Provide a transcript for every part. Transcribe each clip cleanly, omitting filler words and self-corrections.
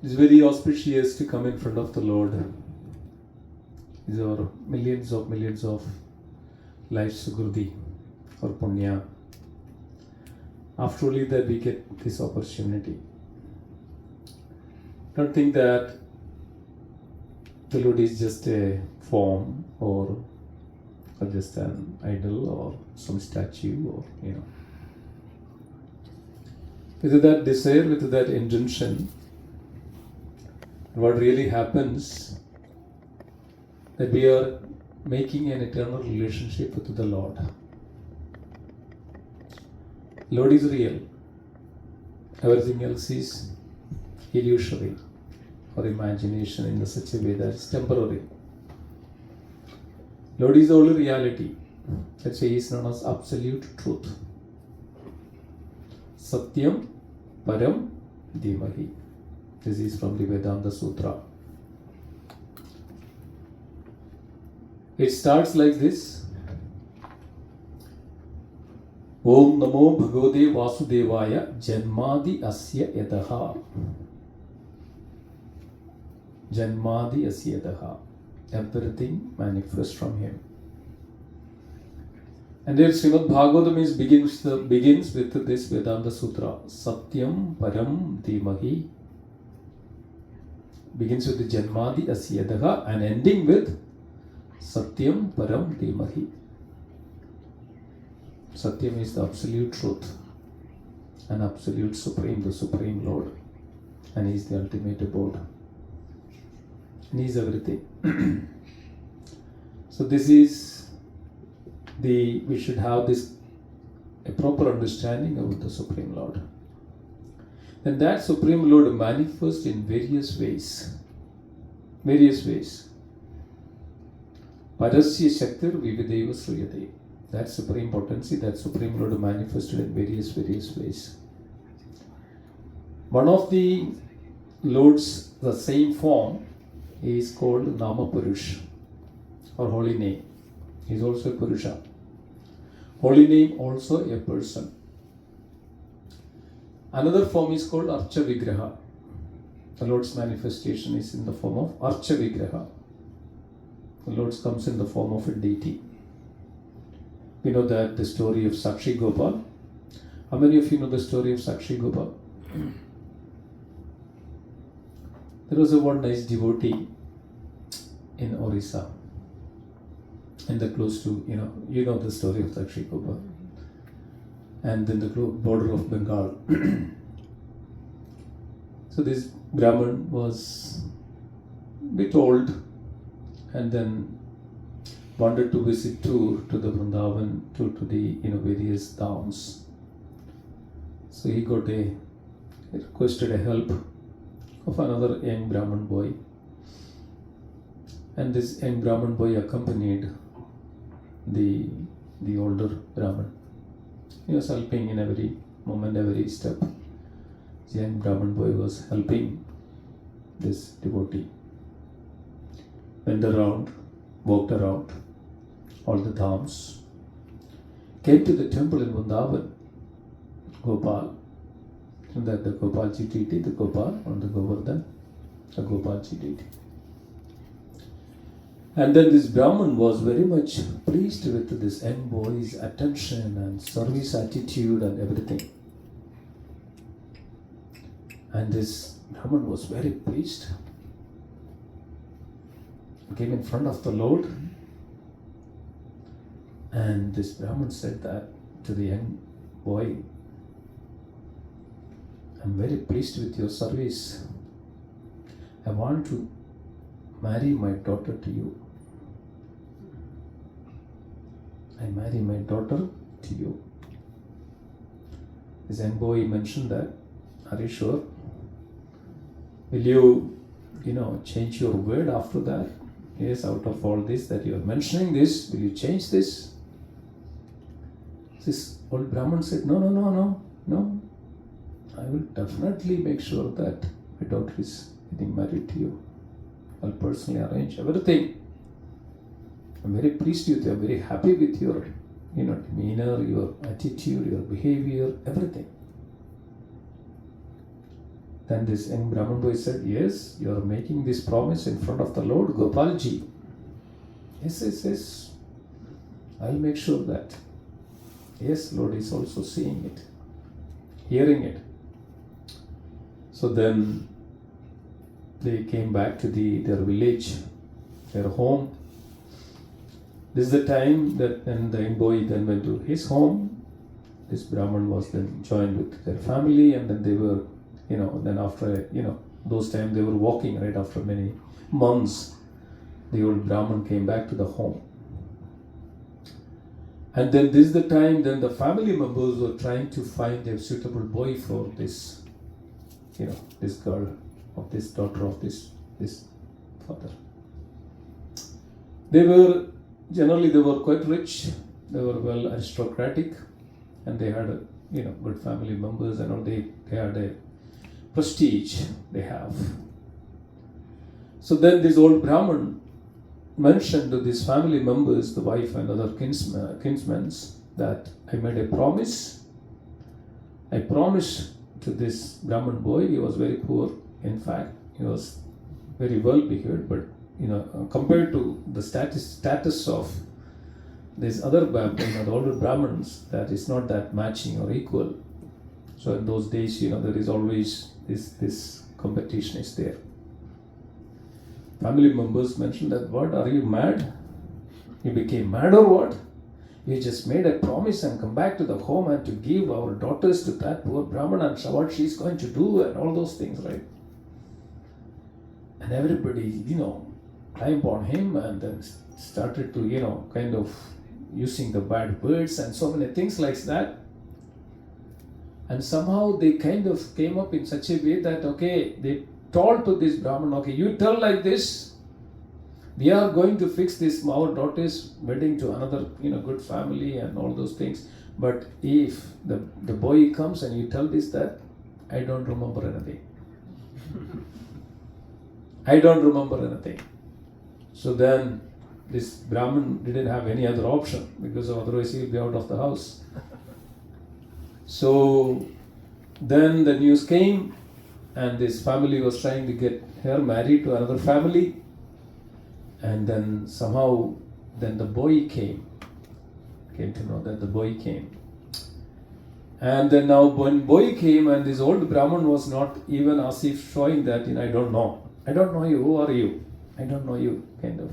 It's very auspicious to come in front of the Lord. These are millions of lives sukriti or punya. After only that we get this opportunity. Don't think that the Lord is just a form or just an idol or some statue or with that desire, with that intention, what really happens that we are making an eternal relationship with the Lord. Lord is real. Everything else is illusory or imagination in such a way that it's temporary. Lord is the only reality. That's why he is known as absolute truth. Satyam Param Dhimahi. This is from the Vedanta Sutra. It starts like this. Om Namo Bhagavate Vasudevaya Janmadi Asya Yadaha. Janmadi Asya Yadaha. Everything manifests from him. And there Srimad Bhagavatam begins with this Vedanta Sutra. Satyam Param Dhimahi. Begins with the Janmadi Asya Yadaha and ending with Satyam Param Dhimahi. Satyam is the absolute truth, an absolute supreme, the supreme Lord, and he is the ultimate abode. And he is everything. So this is we should have a proper understanding of the Supreme Lord. Then that Supreme Lord manifests in various ways. Parasya Shaktir Vivideva Sriyate. That supreme potency, that Supreme Lord manifested in various ways. One of the Lords, the same form, is called Nama Purush or holy name. He is also a Purusha. Holy name also a person. Another form is called Archa Vigraha. The Lord's manifestation is in the form of Archa Vigraha. The Lord comes in the form of a deity. We know that the story of Sakshi Gopal. How many of you know the story of Sakshi Gopal? There was one nice devotee in Orissa, and close to, you know the story of Sakshi Gopal, and then the border of Bengal. So this Brahman was a bit old, and then wanted to visit to the Vrindavan, to the various towns. So he requested a help of another young Brahman boy, and this young Brahman boy accompanied the older Brahman. He was helping in every moment, every step. The young Brahman boy was helping this devotee. Went around, walked around all the dhams, came to the temple in Vrindavan, Gopal, and that the Gopalji deity, the Gopal on the Govardhan, the Gopalji deity. And then this Brahman was very much pleased with this young boy's attention and service attitude and everything. And this Brahman was very pleased. He came in front of the Lord, and this Brahman said that to the young boy, I'm very pleased with your service. I want to marry my daughter to you. I marry my daughter to you. This young boy mentioned that, are you sure? Will you, change your word after that? Yes, out of all this that you are mentioning this, will you change this? This old Brahman said, no. I will definitely make sure that my daughter is getting married to you. I'll personally arrange everything. I'm very pleased with you. I'm very happy with your, demeanor, your attitude, your behavior, everything. Then this young Brahman boy said, yes, you are making this promise in front of the Lord Gopalji. Yes. I'll make sure that. Yes, Lord is also seeing it, hearing it. So then they came back to their village, their home. This is the time that then the young boy then went to his home. This Brahman was then joined with their family, and then they were, then after, those times they were walking, right? After many months, the old Brahman came back to the home. And then this is the time then the family members were trying to find a suitable boy for this, this girl, of this daughter of this father. They were quite rich, they were well aristocratic, and they had good family members, and they had a prestige they have. So then this old Brahman mentioned to these family members, the wife and other kinsmen, that I made a promise. I promised to this Brahman boy. He was very poor. In fact, he was very well behaved, but compared to the status of these other the older Brahmins, that is not that matching or equal. So in those days, there is always this competition is there. Family members mentioned that, what, are you mad? You became mad or what? You just made a promise and come back to the home and to give our daughters to that poor Brahman, and what she's going to do and all those things, right? And everybody, climbed on him and then started to, kind of using the bad words and so many things like that. And somehow they kind of came up in such a way that, they told to this Brahman, you tell like this, we are going to fix this, our daughter's wedding to another, good family and all those things. But if the boy comes and you tell this, that, I don't remember anything. I don't remember anything. So then this Brahman didn't have any other option, because otherwise he'll be out of the house. So then the news came, and this family was trying to get her married to another family. And then somehow, then the boy came to know that the boy came. And then now when boy came, and this old Brahman was not even as if showing that, I don't know you, who are you? I don't know you, kind of.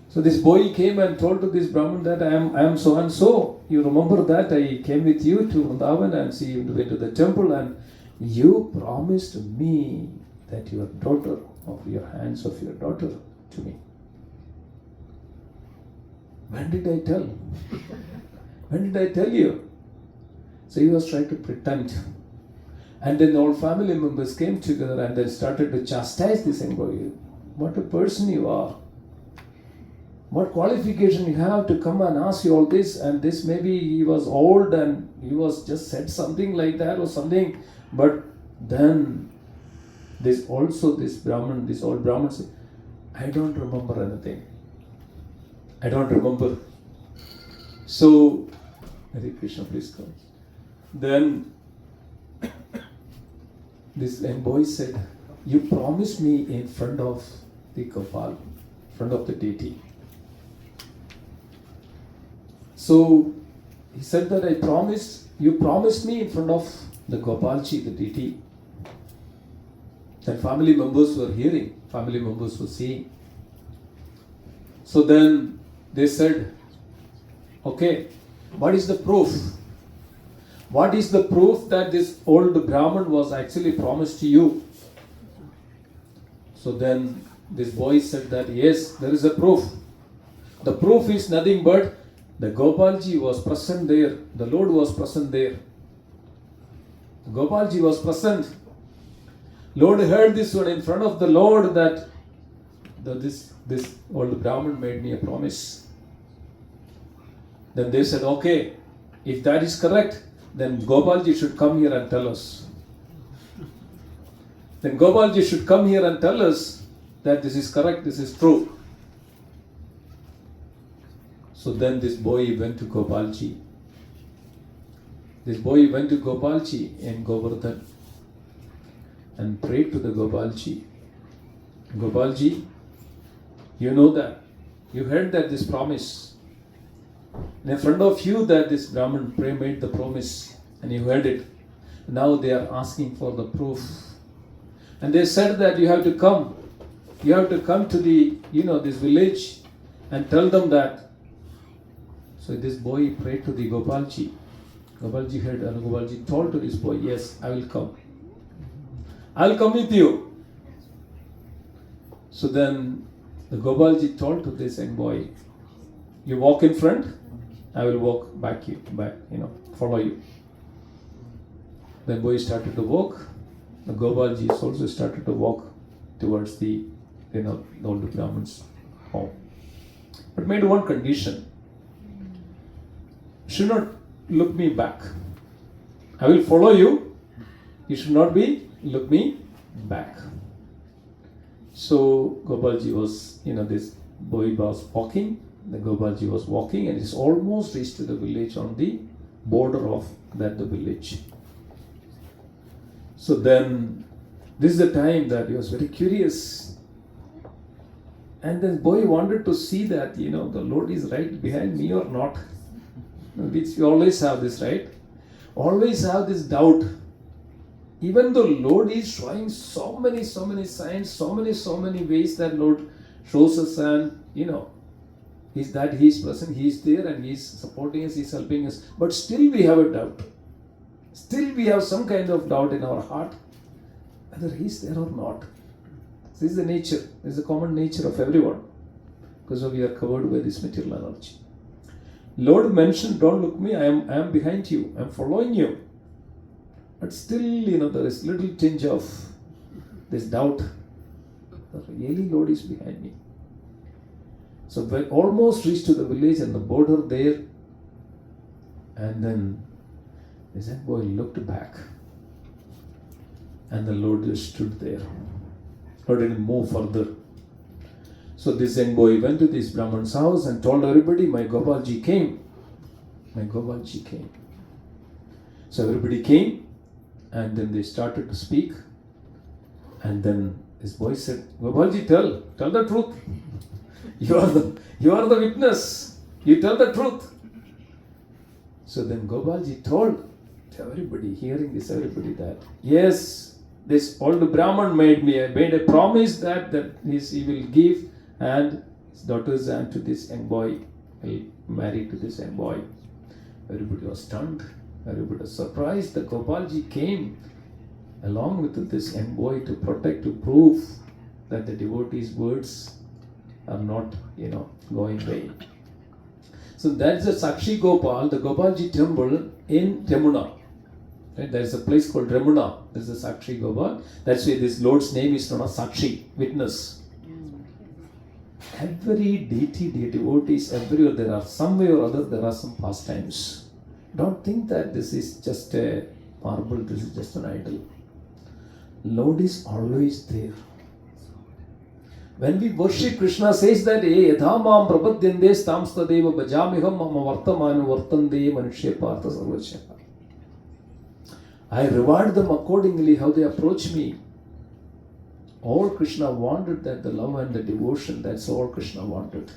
So this boy came and told to this Brahman that I am so and so. You remember that I came with you to Vrindavan and see you went to the temple, and you promised me that your daughter, of your hands of your daughter to me. When did I tell? When did I tell you? So he was trying to pretend. And then all family members came together and then started to chastise this boy. What a person you are. What qualification you have to come and ask you all this, and this, maybe he was old and he was just said something like that or something. But then this old Brahman said, I don't remember anything. I don't remember. So, Hare Krishna, please come. Then this boy said, you promised me in front of the Gopal, in front of the deity. So he said that you promised me in front of the Gopalji, the deity. Then family members were hearing, family members were seeing. So then they said, what is the proof? What is the proof that this old Brahman was actually promised to you? So then this boy said that, yes, there is a proof. The proof is nothing but the Gopalji was present there. The Lord was present there. Gopalji was present. Lord heard this one in front of the Lord, that this old Brahman made me a promise. Then they said, if that is correct, then Gopalji should come here and tell us. Then Gopalji should come here and tell us that this is correct, this is true. So then this boy went to Gopalji. This boy went to Gopalji in Govardhan. and prayed to the Gopalji. Gopalji, you know that, you heard that this promise. In front of you that this Brahman made the promise and you heard it. Now they are asking for the proof. And they said that you have to come. You have to come to the, this village and tell them that. So this boy prayed to the Gopalji. Gopalji heard and Gopalji told to this boy, yes, I will come. I will come with you. So then the Gopalji told to this young boy, you walk in front, I will walk back, follow you. The boy started to walk. The Gopalji also started to walk towards the old Brahman's home. But made one condition. You should not look me back. I will follow you. You should not look me back. So Gopalji was, this boy was walking. The Gopalji was walking and he's almost reached to the village on the border of the village. So then, this is the time that he was very curious. And the boy wanted to see that, the Lord is right behind me or not. Which we always have this, right? Always have this doubt. Even though Lord is showing so many signs, so many ways that Lord shows us and, is that He is present, He is there and He is supporting us, He is helping us. But still we have a doubt. Still we have some kind of doubt in our heart whether He is there or not. This is the nature, this is the common nature of everyone because we are covered by this material energy. Lord mentioned, don't look me, I am behind you, I am following you. But still, there is little tinge of this doubt. Really, Lord is behind me. So when almost reached to the village and the border there, and then this young boy looked back, and the Lord just stood there. Lord didn't move further. So this young boy went to this Brahman's house and told everybody, my Gopalji came. My Gopalji came. So everybody came. And then they started to speak. And then this boy said, Gopalji, tell the truth. You are the witness. You tell the truth. So then Gopalji told to everybody, hearing this, everybody that, yes, this old Brahman made a promise that he will give and his daughters and to this young boy, will marry to this young boy. Everybody was stunned. Everybody was surprised that Gopalji came along with this young boy to protect, to prove that the devotees' words are not, going vain. So that's the Sakshi Gopal, the Gopalji temple in Remuna. Right? There is a place called Remuna. This is the Sakshi Gopal. That's why this Lord's name is known as Sakshi, witness. Every deity, devotees, everywhere there are some way or other, there are some pastimes. Don't think that this is just a marble, this is just an idol. Lord is always there. When we worship, Krishna says that yadhamam prapadyande stamstadeva bhajamiham mama vartamanu vartande manushya partha sarvachya. I reward them accordingly how they approach me. All Krishna wanted that the love and the devotion, that's all Krishna wanted.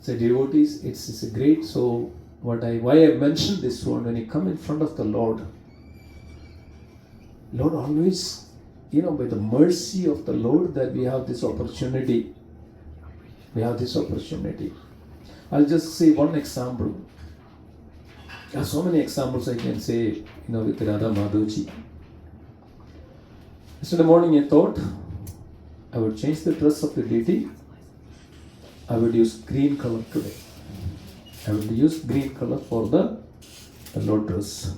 So devotees, it's a great, so why I mentioned this one, when you come in front of the Lord always, by the mercy of the Lord that we have this opportunity. I'll just say one example. There are so many examples I can say, with Radha Madhavji. Yesterday morning I thought I would change the dress of the deity. I would use green color today. I would use green color for the Lord dress.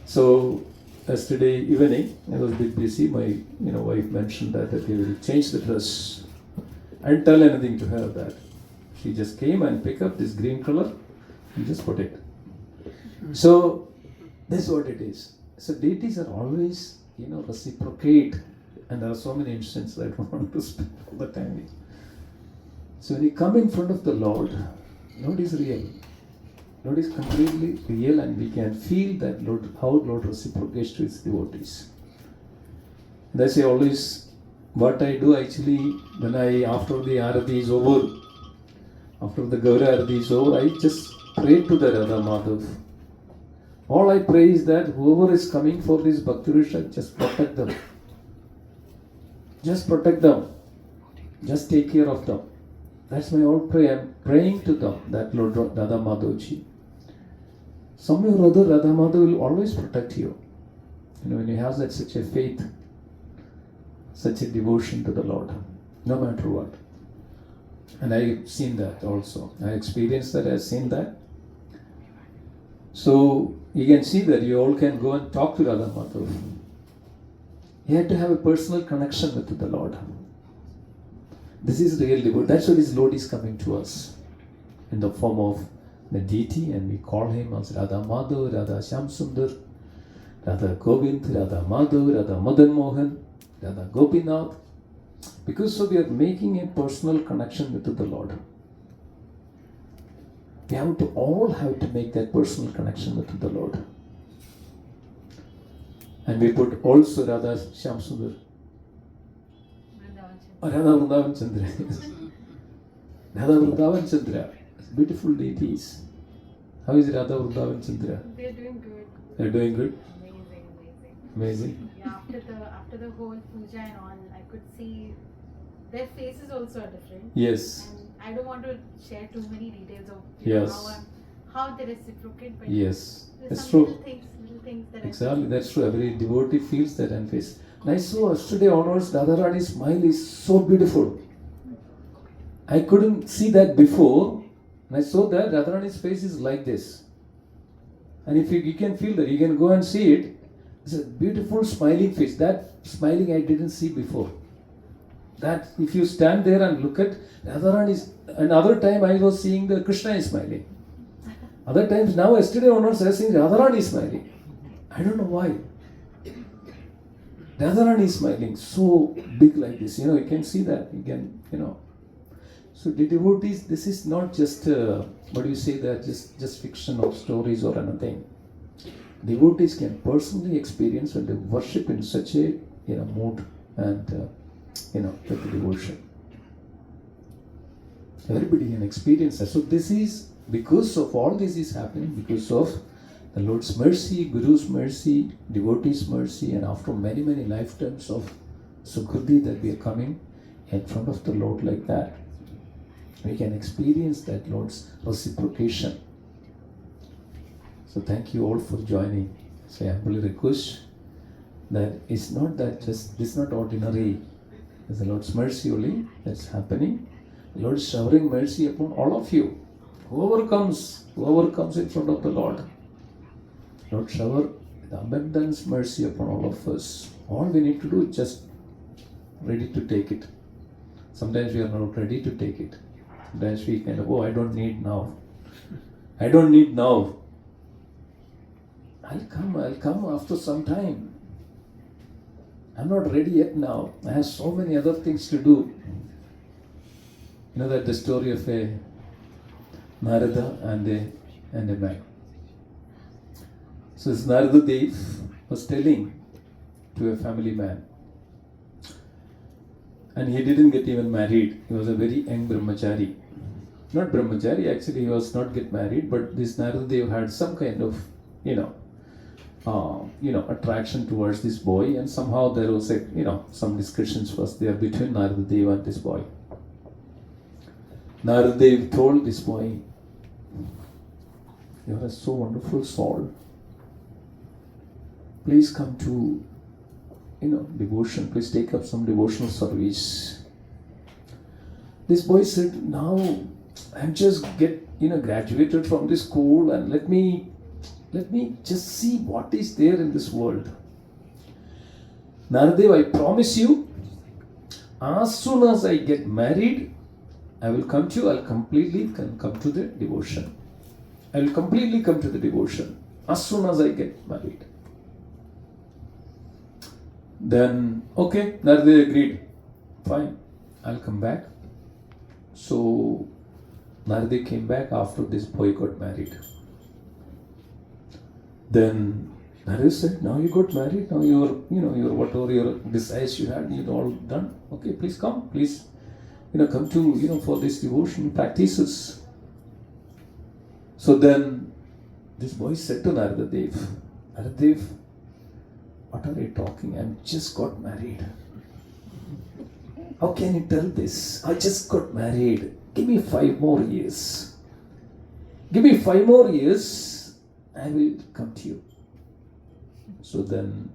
So yesterday evening I was a bit busy. My wife mentioned that they will change the dress. I didn't tell anything to her that. She just came and picked up this green color and just put it. So this is what it is. So deities are always reciprocate, and there are so many instances I don't want to spend all the time with. So when you come in front of the Lord is real. Lord is completely real, and we can feel that Lord, how Lord reciprocates to his devotees. That's why always what I do actually, when after the Arati is over, after the Gaura Arati is over, I just pray to the Radha Madhav. All I pray is that whoever is coming for this Bhakti Risha, just protect them. Just protect them. Just take care of them. That's my old prayer. I'm praying to them, that Lord Radha Madhavji. Somewhere or other, Radha Madhav will always protect you. When you have such a faith, such a devotion to the Lord, no matter what. And I've seen that also. I experienced that, I've seen that. So you can see that you all can go and talk to Radha Madhav. You have to have a personal connection with the Lord. This is real devotion. That's why this Lord is coming to us in the form of the deity, and we call him as Radha Madhav, Radha Shyamsundar, Radha Govind, Radha Madhav, Radha Madan Mohan, Radha Gopinath. Because so we are making a personal connection with the Lord. We all have to make that personal connection with the Lord. And we put also Radha Shyamsundar, Radha Vrindavan Chandra. Radha Vrindavan Chandra. Beautiful deities. How is Radha Vrindavan Chandra? They're doing good. They're doing good? Amazing. Yeah, after the whole puja and all, I could see their faces also are different. Yes. And I don't want to share too many details of Yes. how they reciprocate. But Yes. there's That's some true. little things that Exactly, that's true. Every devotee feels that and face. And I saw yesterday onwards, Radharani's smile is so beautiful. I couldn't see that before. And I saw that Radharani's face is like this. And if you can feel that, you can go and see it. It's a beautiful smiling face. That smiling I didn't see before. That if you stand there and look at Radharani's, another time I was seeing the Krishna is smiling. Other times, now yesterday onwards I was seeing Radharani is smiling. I don't know why. Radharani is smiling so big like this. You can see that. You can. So the devotees, this is not just, just fiction or stories or anything. Devotees can personally experience when they worship in such a, mood and, with devotion. Everybody can experience that. So this is, because of all this is happening, because of the Lord's mercy, Guru's mercy, devotees' mercy, and after many, many lifetimes of Sukhruti that we are coming in front of the Lord like that, we can experience that Lord's reciprocation. So thank you all for joining. So I humbly request that it's not that just, this is not ordinary. It's the Lord's mercy only that's happening. The Lord is showering mercy upon all of you. Whoever comes in front of the Lord, Lord shower with abundance mercy upon all of us. All we need to do is just ready to take it. Sometimes we are not ready to take it. Sometimes we kind of, I don't need now. I don't need now. I'll come after some time. I'm not ready yet now. I have so many other things to do. You know that the story of a Narada and a man. So this Narada Dev was telling to a family man. And he didn't get even married. He was a very young brahmachari. Not brahmachari, actually he was not get married, but this Narada Dev had some kind of, attraction towards this boy, and somehow there was some discussions was there between Narada Dev and this boy. Narada Dev told this boy, "You are a so wonderful soul. Please come to, devotion. Please take up some devotional service." This boy said, "Now I'm just graduated from this school, and let me just see what is there in this world." Naradev, I promise you, as soon as I get married, I will come to you. I'll completely come to the devotion. I will completely come to the devotion as soon as I get married. Then, okay, Naradev agreed. Fine, I'll come back. So Narada came back after this boy got married. Then Narada said, now you got married, now your whatever your desires you had, you all done. Okay, please come, please, come to, for this devotion practices. So then this boy said to Narada Dev, what are you talking? I just got married. How can you tell this? I just got married. Give me 5 more years. Give me 5 more years, I will come to you. So then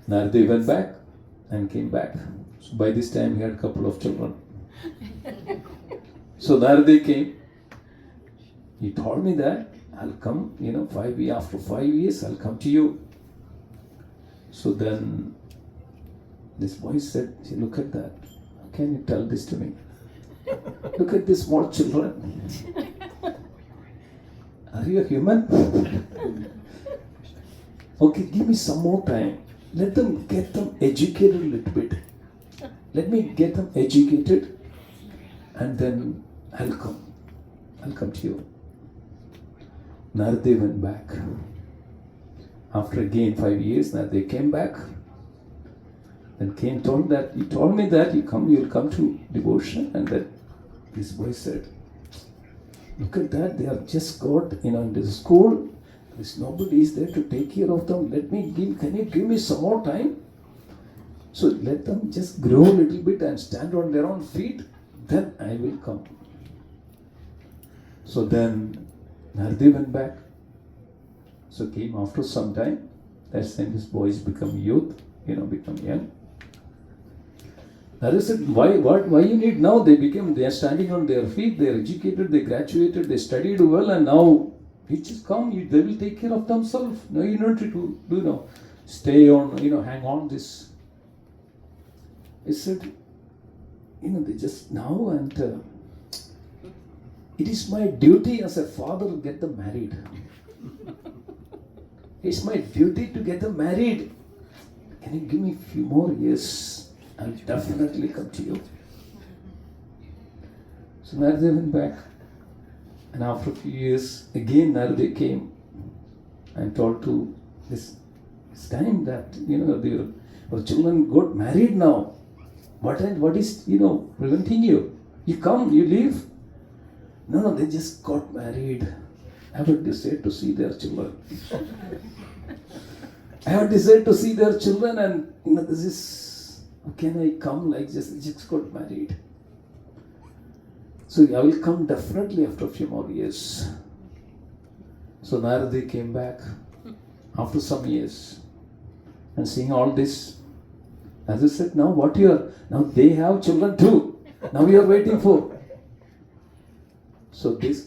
Narada went back and came back. So by this time he had a couple of children. So Narada came. He told me that I'll come, after 5 years I'll come to you. So then this boy said, see, look at that. How can you tell this to me? Look at these small children. Are you a human? Okay, give me some more time. Let them get them educated a little bit. Let me get them educated and then I'll come. I'll come to you. Narada went back. After again 5 years, Narada came back. Then he told me that you'll come to devotion. And then this boy said, look at that, they are just got, in the school. There's nobody is there to take care of them. Can you give me some more time? So let them just grow a little bit and stand on their own feet. Then I will come. So then Narada went back. So came after some time. That's when his boys become youth, become young. Narada said, why you need now? They are standing on their feet, they are educated, they graduated, they studied well, and now you just come, they will take care of themselves. No, you don't need to stay on, hang on this. He said, they just now, and it is my duty as a father to get them married. It's my duty to get them married. Can you give me a few more years? I'll definitely come to you. So Narada went back. And after a few years, again Narada came and told to this time that, your children got married now. What is, preventing you? You come, you leave. No, they just got married. Haven't decided to see their children. I have decided to see their children, and this is, how can I come like just got married? So I will come definitely after a few more years. So Narada came back after some years and seeing all this. As I said, now they have children too. Now we are waiting for. So this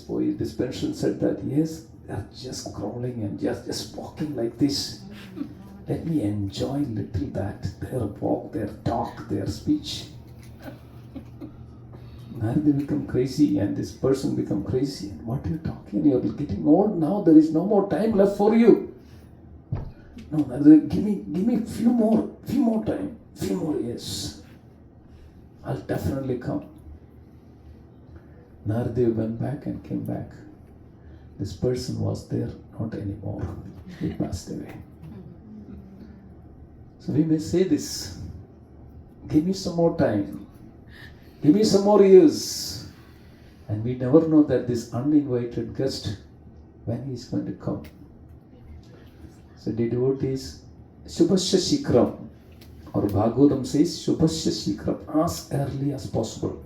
boy, this person said that, yes, they are just crawling and just walking like this. Let me enjoy little that, their walk, their talk, their speech. Narada become crazy and this person become crazy. What are you talking? You are getting old now. There is no more time left for you. No, Narada, give me few more time, few more years. I'll definitely come. Narada went back and came back. This person was there, not anymore. He passed away. So we may say this, give me some more time, give me some more years. And we never know that this uninvited guest, when he is going to come. So the devotees, Shubhasya Shikram, or Bhagavatam says, Shubhasya Shikram, as early as possible.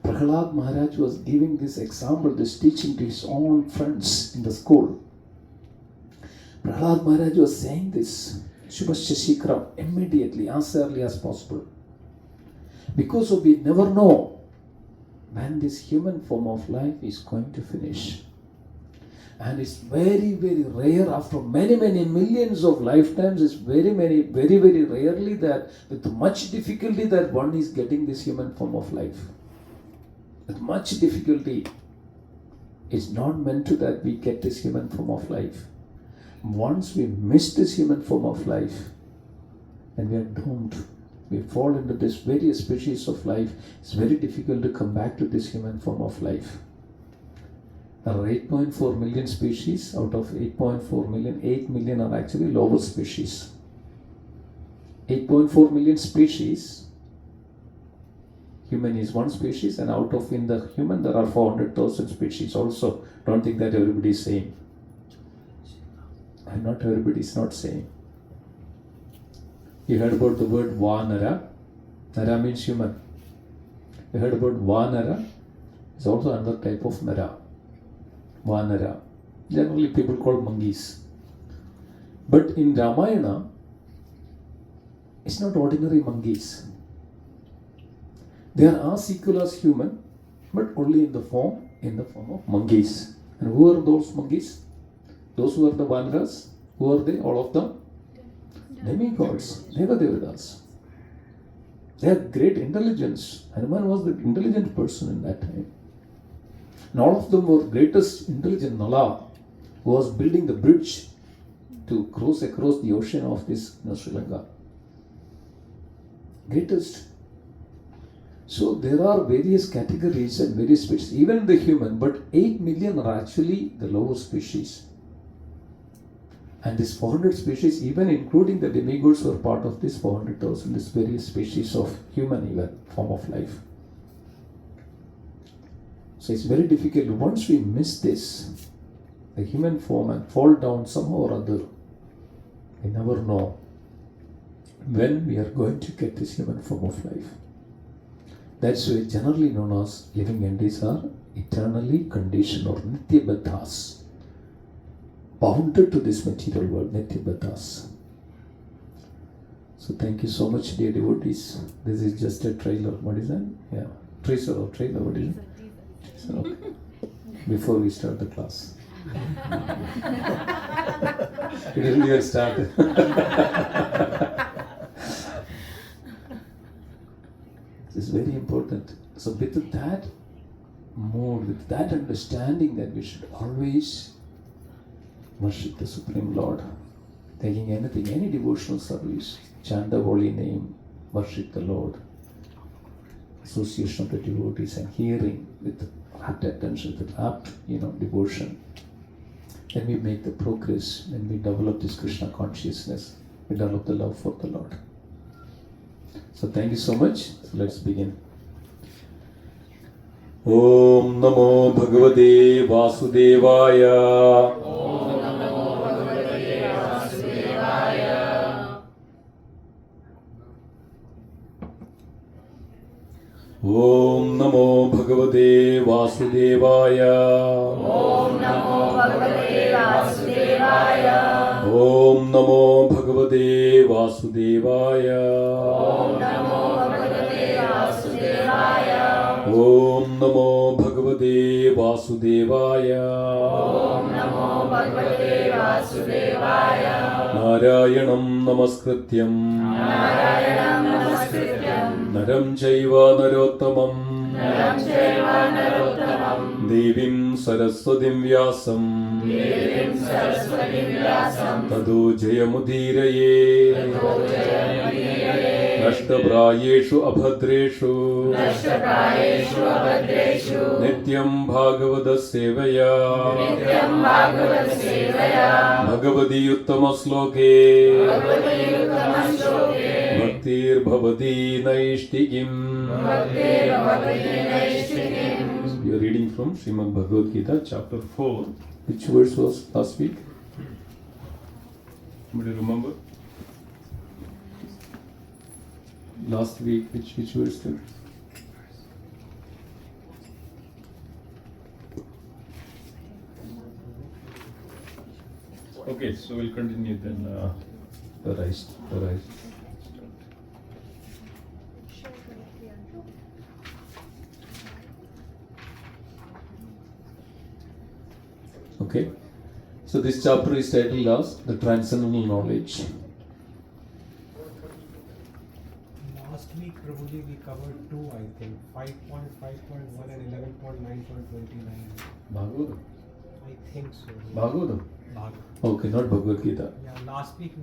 Prahlad Maharaj was giving this example, this teaching to his own friends in the school. Prahlad Maharaj was saying this, Shubhasya Shikram, immediately, as early as possible. Because we never know when this human form of life is going to finish. And it's very, very rare, after many, many millions of lifetimes, it's very, very rarely that with much difficulty that one is getting this human form of life. With much difficulty. It's not meant to that we get this human form of life. Once we miss this human form of life, then we are doomed. We fall into this various species of life. It's very difficult to come back to this human form of life. There are 8.4 million species. Out of 8.4 million, 8 million are actually lower species. 8.4 million species. Human is one species, and out of in the human there are 400,000 species. Also, don't think that everybody is same. And not everybody is not same. You heard about the word Vanara. Nara means human. You heard about Vanara. It's also another type of Nara. Vanara. Generally people call monkeys. But in Ramayana, it's not ordinary monkeys. They are as equal as human, but only in the form of monkeys. And who are those monkeys? Those who are the Vanaras. Who are they? All of them? Demigods. Devadevatas. They have great intelligence. Hanuman was the intelligent person in that time. And all of them were greatest intelligent Nala, who was building the bridge to cross across the ocean of this Sri Lanka. Greatest. So there are various categories and various species, even in the human, but 8 million are actually the lower species. And this 400 species, even including the demigods, were part of this 400,000, this various species of human even form of life. So it's very difficult. Once we miss this, the human form, and fall down somehow or other, we never know when we are going to get this human form of life. That's why generally known as living entities are eternally conditioned or nitya-baddhas, bounded to this material world, nitya-baddhas. So thank you so much, dear devotees. This is just a trailer. What is that? Yeah, tracer or trailer. What is it? So, okay. Before we start the class. It didn't even start. This is very important. So with that mood, with that understanding that we should always worship the Supreme Lord, taking anything, any devotional service, chant the holy name, worship the Lord, association of the devotees, and hearing with rapt attention, with rapt, devotion. Then we make the progress, when we develop this Krishna consciousness, we develop the love for the Lord. So thank you so much. So let's begin. Om Namo Bhagavate Vasudevaya. Om Namo Bhagavate Vasudevaya. Om Namo Bhagavate Vasudevaya. Om Namo Bhagavate Vasudevaya. Om Namo Bhagavate Vasudevaya. Om Namo Bhagavate Vasudevaya. Om Namo Bhagavate Vasudevaya. Om Namo Bhagavate Vasudevaya. Narayanam Namaskrityam. Narayanam Namaskrityam. Naram Chaiva Narottamam. Naram Chaiva Narottamam. Devim Saraswatim Vyasam. Devim Saraswatim Vyasam. Tado Jayamudiraye. Tado Jayamudiraye. Nashtaprayeshu abhadreshu. Nashtaprayeshu abhadreshu. Nityam Bhagavata Sevaya. Nityam Bhagavata Sevaya. Bhagavati Uttama Sloke. Bhagavati Uttama Sloke. Bhaktir Bhavati Naishtigim. Bhaktir Bhavati Naishtigim. We are reading from Srimad Bhagavad Gita, chapter 4. Which verse was last week? Somebody remember? Last week, which verse then? Okay, so we'll continue then. The rise. Okay, so this chapter is titled as The Transcendental Knowledge. Last week, Prabhuji, we covered two, I think, 5.5.1 and 11.9.29. Bhagavad? I think so. Bhagavad? Bhagavad. Okay, not Bhagavad Gita. Yeah, last week,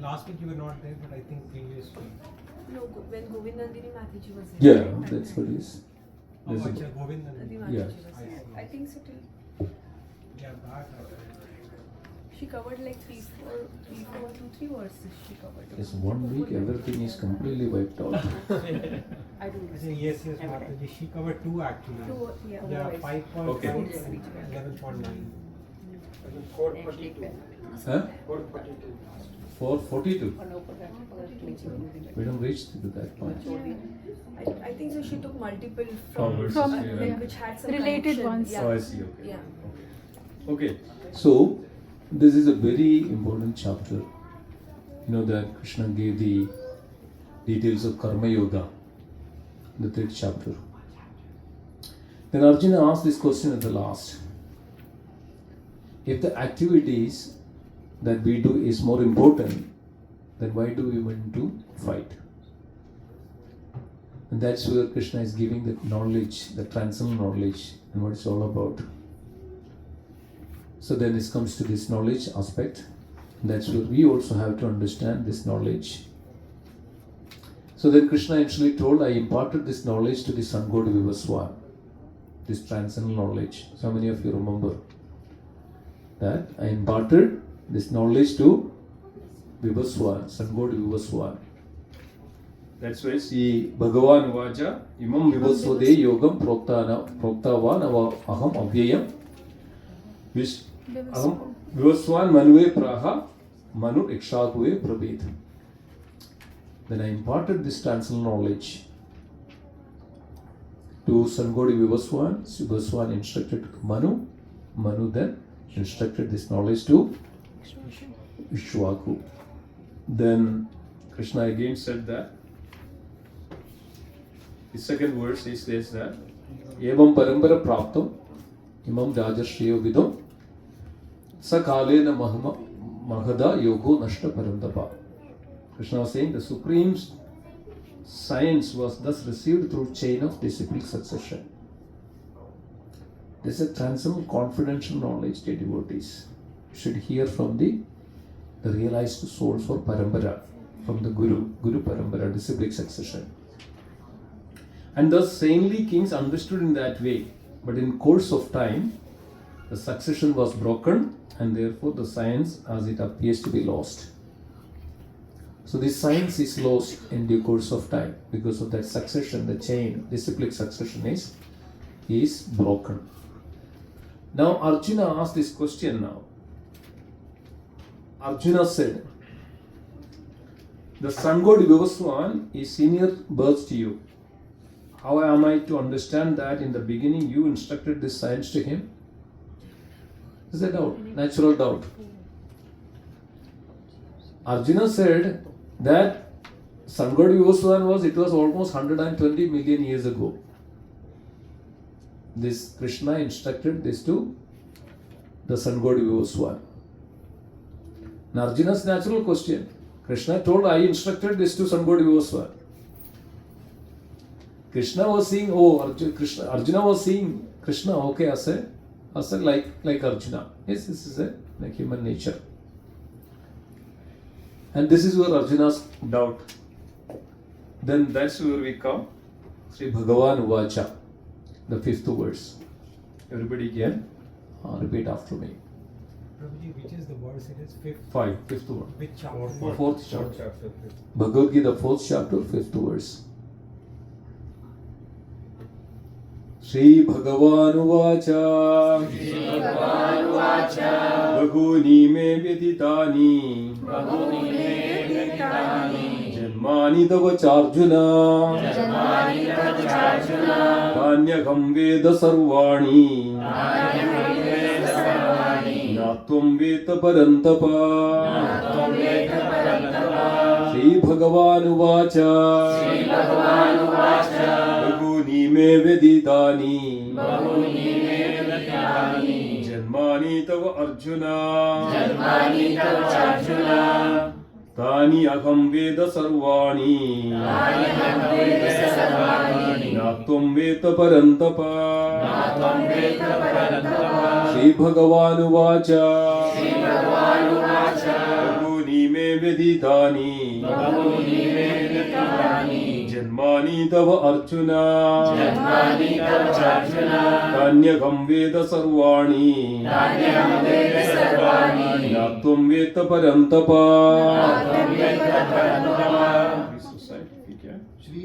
last week you were not there, but I think previous week. No, when Govindandini Mataji was there. Yeah, right? that's what it is. Oh, There's a- Acha, Govindan. Nandini Yeah. Mataji was there. I think so till Yeah, that. She covered like 2, 3 verses. She covered. Yes, 1 week everything is completely wiped out. I don't I think yes, Mataji. She covered 2 actually. 2, yeah. Yeah, voice. 5.5 Okay. and 11.9. Huh? 442. We don't reach to that point. I think so. She took multiple From verses, From- yeah. like, which had some Related connection. ones. Yeah. Oh, I see. Okay. Yeah. Okay. So, this is a very important chapter. You know that Krishna gave the details of Karma Yoga, the 3rd chapter. Then Arjuna asked this question at the last. If the activities that we do is more important, then why do we want to fight? And that's where Krishna is giving the knowledge, the transcendental knowledge, and what it's all about. So then this comes to this knowledge aspect. That's where we also have to understand this knowledge. So then Krishna actually told, I imparted this knowledge to the sun god Vivaswan, this transcendental knowledge. So many of you remember that I imparted this knowledge to Vivaswan, sun god Vivaswan. That's why see Bhagavan Vaja Imam Vivasvade Yogam Proktavan Aham Avyayam Aham Vivaswan Manue Praha Manu Ikshakue Prabhet. Then I imparted this transcendental knowledge to Sangodi Vivaswan. Vivaswan instructed Manu. Manu then instructed this knowledge to Ishwaku. Then Krishna again said that. The second verse is this that Evam Parambara Praptam Imam Rajashriyo Vidam Sakalena Mahada Yogo Nashta Parandapa. Krishna was saying the supreme science was thus received through chain of disciplic succession. This is a transcendental confidential knowledge, dear devotees. You should hear from the realized souls for Parambara, from the Guru Parambara, disciplic succession. And thus saintly kings understood in that way. But in course of time, the succession was broken and therefore the science as it appears to be lost. So this science is lost in due course of time because of that succession, the chain, disciplic succession is broken. Now Arjuna asked this question now. Arjuna said, the sun god Vivaswan is senior birth to you. How am I to understand that in the beginning you instructed this science to him? Is a doubt, natural doubt. Arjuna said that sun god Vivaswan was almost 120 million years ago. This Krishna instructed this to the sun god Vivaswan. Now Arjuna's natural question. Krishna told, I instructed this to sun god Vivaswan. Krishna was seeing, Arjuna was seeing Krishna, okay, I said like Arjuna. Yes, this is like human nature. And this is where Arjuna's doubt. Then that's where we come. Sri Bhagavan Vacha, the 5th verse. Everybody can repeat after me. Prabhuji, which is the verse? It is 5th. 5th one. Which chapter? 4th chapter. Bhagavad Gita, 4th chapter, 5th verse. Shri Bhagavan Vacha Bahuni me vyatitani Janmani tava charjuna Kanyakam veda sarvani Natvam veta parantapa Shri Bhagavan Vacha Bahuni me veditani Janmani tava Arjuna Tani aham veda sarvani Natvam veta parantapa Shri Bhagavan Vacha Bahuni me व्यतीतानि जन्मानि तव अर्जुन तान्यहं वेद सर्वाणि न त्वं वेत्त परन्तप। श्री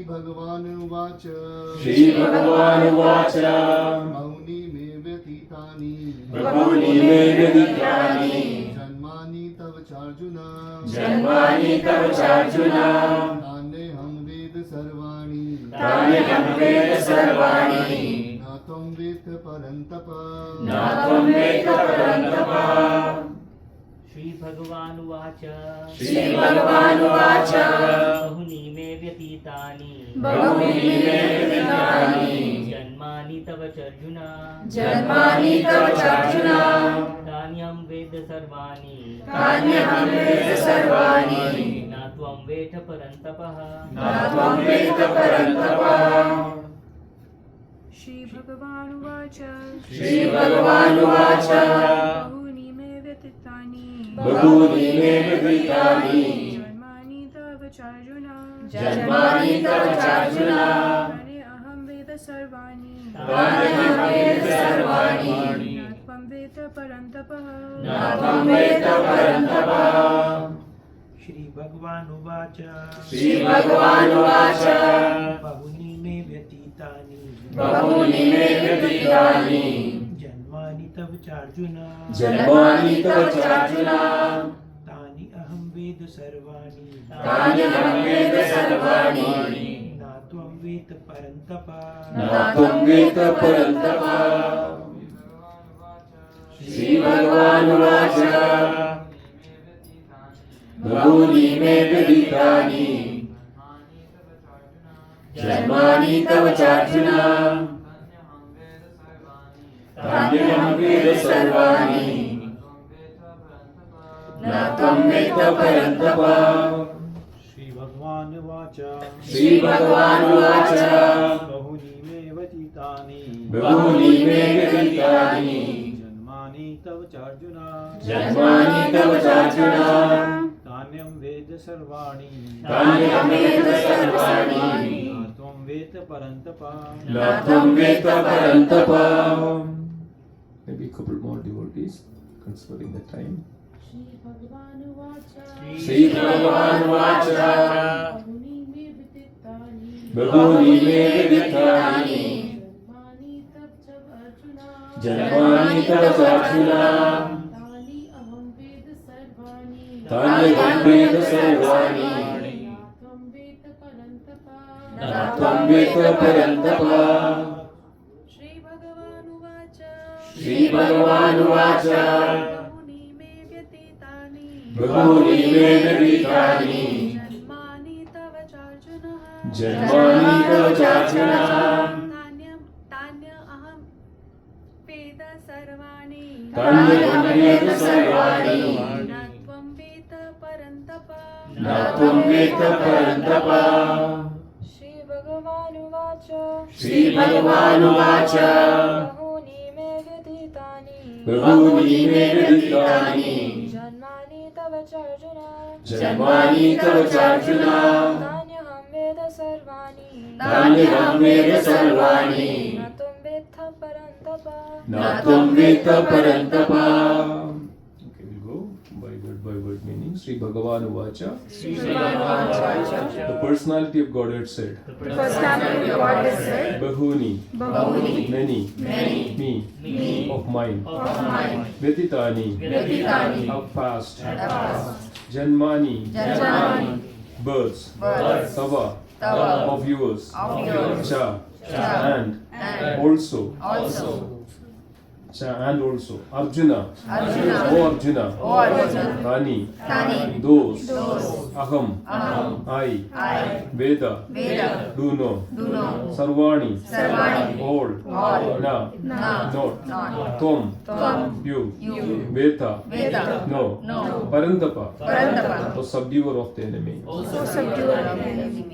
भगवान उवाच बहूनि मे व्यतीतानि जन्मानि तव चार्जुन तान्यहं वेद सर्वाणि न त्वं वेत्त परन्तप। श्री भगवान उवाच बहूनि मे व्यतीतानि जन्मानि तव चार्जुन तान्यहं वेद सर्वाणि न त्वं वेत्त परन्तप। श्री भगवान उवाच बहूनि मे व्यतीतानि जन्मानि तव चार्जुन तान्यहं वेद सर्वाणि न त्वं वेत्त परन्तप। श्री भगवान उवाच बहूनि मे व्यतीतानि जन्मानि तव चार्जुन तानि अहं वेद सर्वाणि न त्वं वेत्त परन्तप। श्री भगवान उवाच बहूनि मे व्यतीतानि जन्मानि तव चार्जुन तान्यहं वेद सर्वाणि न त्वं वेत्त परन्तप। श्री भगवान उवाच बहूनि मे व्यतीतानि जन्मानि तव चार्जुन तान्यहं वेद सर्वाणि न त्वं वेत्त परन्तप। Maybe a couple more devotees considering the time. Shri भगवान उवाच श्री भगवान उवाच बहूनि मे व्यतीतानि बहूनि मे व्यतीतानि जन्मानि तव अर्जुन तान्यहं वेद सर्वाणि न त्वं वेत्त परन्तप। श्री भगवान उवाच बहूनि मे व्यतीतानि जन्मानि तव चार्जुन तान्यहं वेद सर्वाणि न त्वं वेत्त परन्तप। श्री भगवान उवाच बहूनि मे व्यतीतानि जन्मानि तव चार्जुन तान्यहं वेद सर्वाणि न त्वं वेत्त परन्तप। Okay, we'll go by word meaning. Sri Bhagavan Uvacha. The personality of Godhead said. Bahuni. Many. Me. Of mine. Vyatitani. Have passed. Janmani. Births. Tava. Of yours. Cha. And. Also. And also Arjuna. O Arjuna. Tani. Those. Aham. I. Veda. Do know. Sarvani. All. Na. Not. Tvam. You. Veta. No. Parantapa. The subduer of the enemy.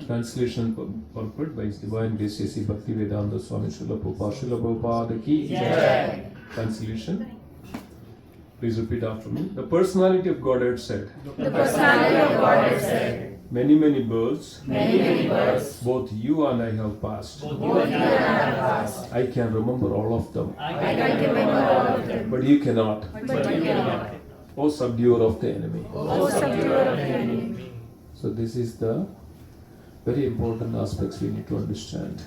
Translation purport by His Divine Grace A.C. Bhaktivedanta Swami Srila Prabhupada ki Jai. Translation. Please repeat after me. The personality of Godhead said, The personality of Godhead said, many, many births, many births, both you and I have passed. both you and I have passed. I can remember all of them, I can remember all of them, but you cannot. but you cannot. O subduer of the enemy. O subduer of the enemy. So this is the very important aspects we need to understand.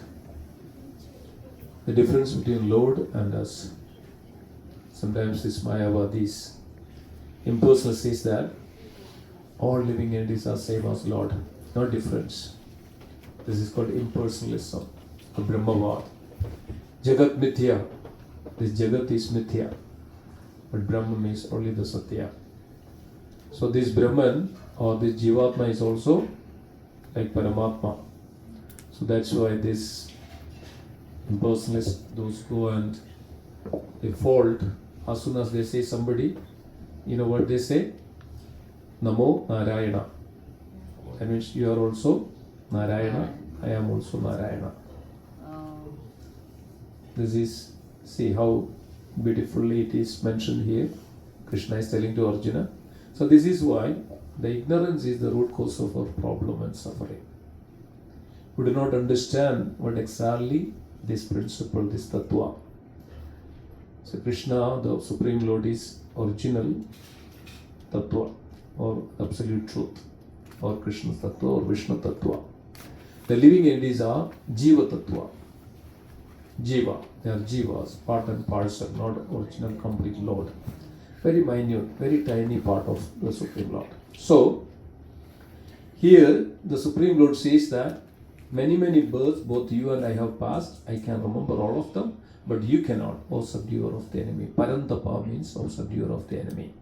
The difference between Lord and us. Sometimes this Mayavadis, impersonal says that all living entities are same as Lord. No difference. This is called impersonalism, or Brahmavad. Jagat Mithya. This Jagat is Mithya. But Brahman means only the Satya. So this Brahman or this Jivatma is also like Paramatma. So that's why this impersonalists, those go and they fault as soon as they say somebody, you know what they say? Namo Narayana. That means you are also Narayana, I am also Narayana. This is, see how beautifully it is mentioned here. Krishna is telling to Arjuna. So this is why the ignorance is the root cause of our problem and suffering. We do not understand what exactly this principle, this tattva. So Krishna, the Supreme Lord, is original tattva or absolute truth, or Krishna tattva or Vishnu tattva. The living entities are Jiva tattva. Jiva, they are Jivas, part and parcel, not original complete Lord. Very minute, very tiny part of the Supreme Lord. So, here the Supreme Lord says that many, many births both you and I have passed. I can remember all of them, but you cannot, O subduer of the enemy. Parantapa means O subduer of the enemy.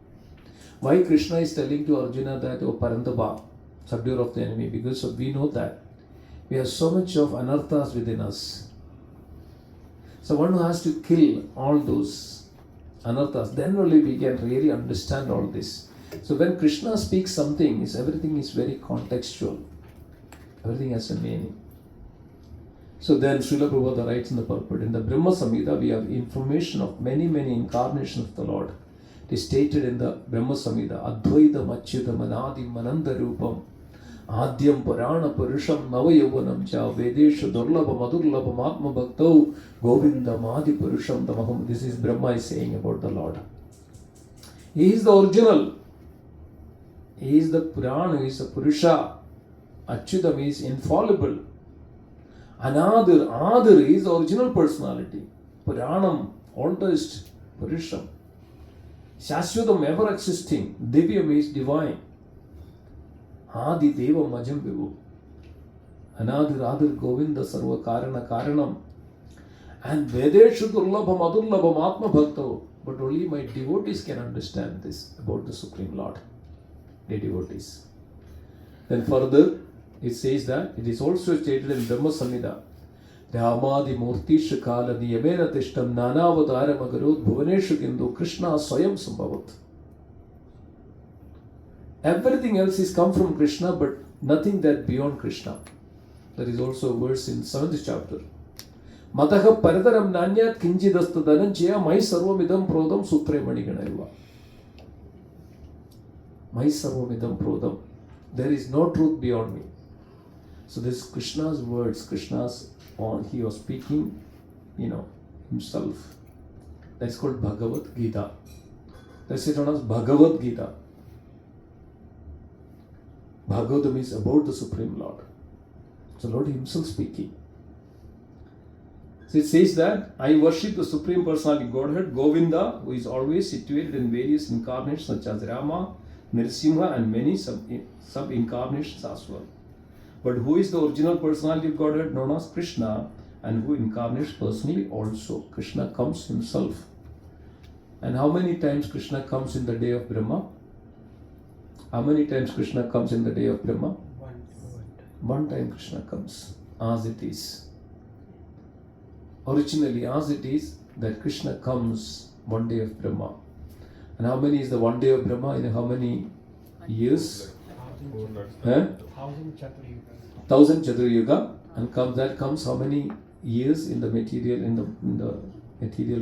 Why Krishna is telling to Arjuna that, O Parantapa, subduer of the enemy? Because we know that we have so much of anarthas within us. So one who has to kill all those anarthas, then only we can really understand all this. So when Krishna speaks something, everything is very contextual. Everything has a meaning. So then Srila Prabhupada writes in the purport, in the Brahma Samhita we have information of many, many incarnations of the Lord. It is stated in the Brahma Samhita, Advaidam Achyutam Anadim Ananda Rupam Adyam Purana Purusham Navayavanam Cha Vedesha Durlabham Adurlabham Atma Bhaktau Govindam Adi Purusham Tamaham. This is Brahma is saying about the Lord. He is the original. He is the Purana, he is the Purusha. Achyutam is infallible. Anadir is the original personality. Puranam, oldest, Purusham. Shashvatam, ever existing. Divyam is divine. Adi Deva Majam Vivu. Anadir Govinda Sarva Karana Karanam. And Vedeshu Durlabham Adurlabham Atma Bhakto. But only my devotees can understand this about the Supreme Lord. The devotees. Then further, it says that it is also stated in Brahma Samhita. Ramadi Murti Shakala Niyamena Tishtam Nanavadara Magarud Bhuvaneshu Kindu Krishna Swayam Sambhavat. Everything else is come from Krishna, but nothing that beyond Krishna. There is also a verse in 7th chapter. Mataha Paradaram Nanyat Kinjidasta Dhananjaya Mai Sarvamidam Prodam Sutre Maniganaiva. Mai Sarvamidam Prodam. There is no truth beyond me. So this Krishna's words, he was speaking, himself. That's called Bhagavad Gita. That's it known as Bhagavad Gita. Bhagavatam is about the Supreme Lord. So Lord himself speaking. So it says that I worship the Supreme Personality Godhead, Govinda, who is always situated in various incarnations such as Rama, Nrsimha and many sub-incarnations as well. But who is the original personality of Godhead known as Krishna, and who incarnates personally also? Krishna comes himself. And how many times Krishna comes in the day of Brahma? How many times Krishna comes in the day of Brahma? One time Krishna comes, as it is. Originally, as it is, that Krishna comes one day of Brahma. And how many is the one day of Brahma? In how many years? 1000 Chatra Yuga. 1000 Chatra Yuga. And that comes how many years in the material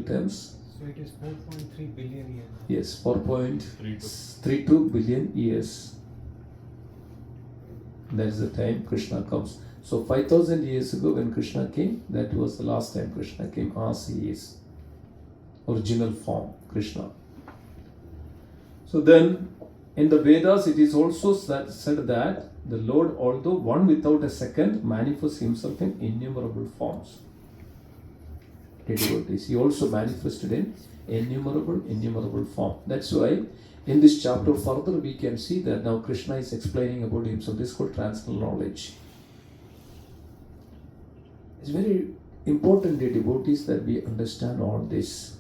terms? So it is 4.3 billion years. Yes, 4.32 billion years. That is the time Krishna comes. So 5,000 years ago when Krishna came, that was the last time Krishna came as he is. Original form, Krishna. So then, in the Vedas, it is also said that the Lord, although one without a second, manifests himself in innumerable forms. He also manifested in innumerable form. That's why in this chapter further we can see that now Krishna is explaining about himself. This is called transcendental knowledge. It's very important, dear devotees, that we understand all this.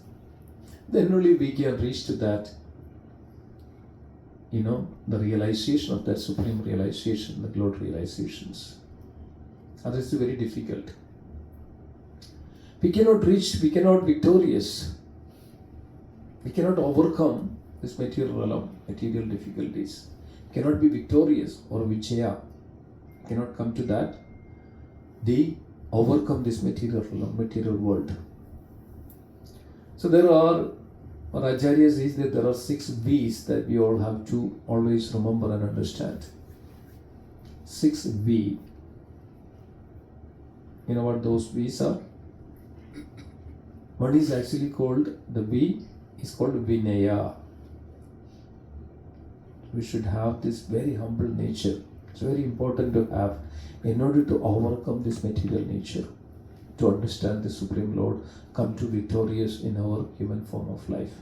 Then only we can reach to that, the realization of that supreme realization, the Lord realizations. Otherwise, it's very difficult. We cannot reach, we cannot victorious. We cannot overcome this material realm, material difficulties. We cannot be victorious or vichaya. We cannot come to that. They overcome this material realm, material world. So there are, or Acharya says that there are 6 V's that we all have to always remember and understand. 6 V. You know what those V's are? One is actually called, the V is called Vinaya. We should have this very humble nature. It's very important to have in order to overcome this material nature, to understand the Supreme Lord, come to victorious in our human form of life.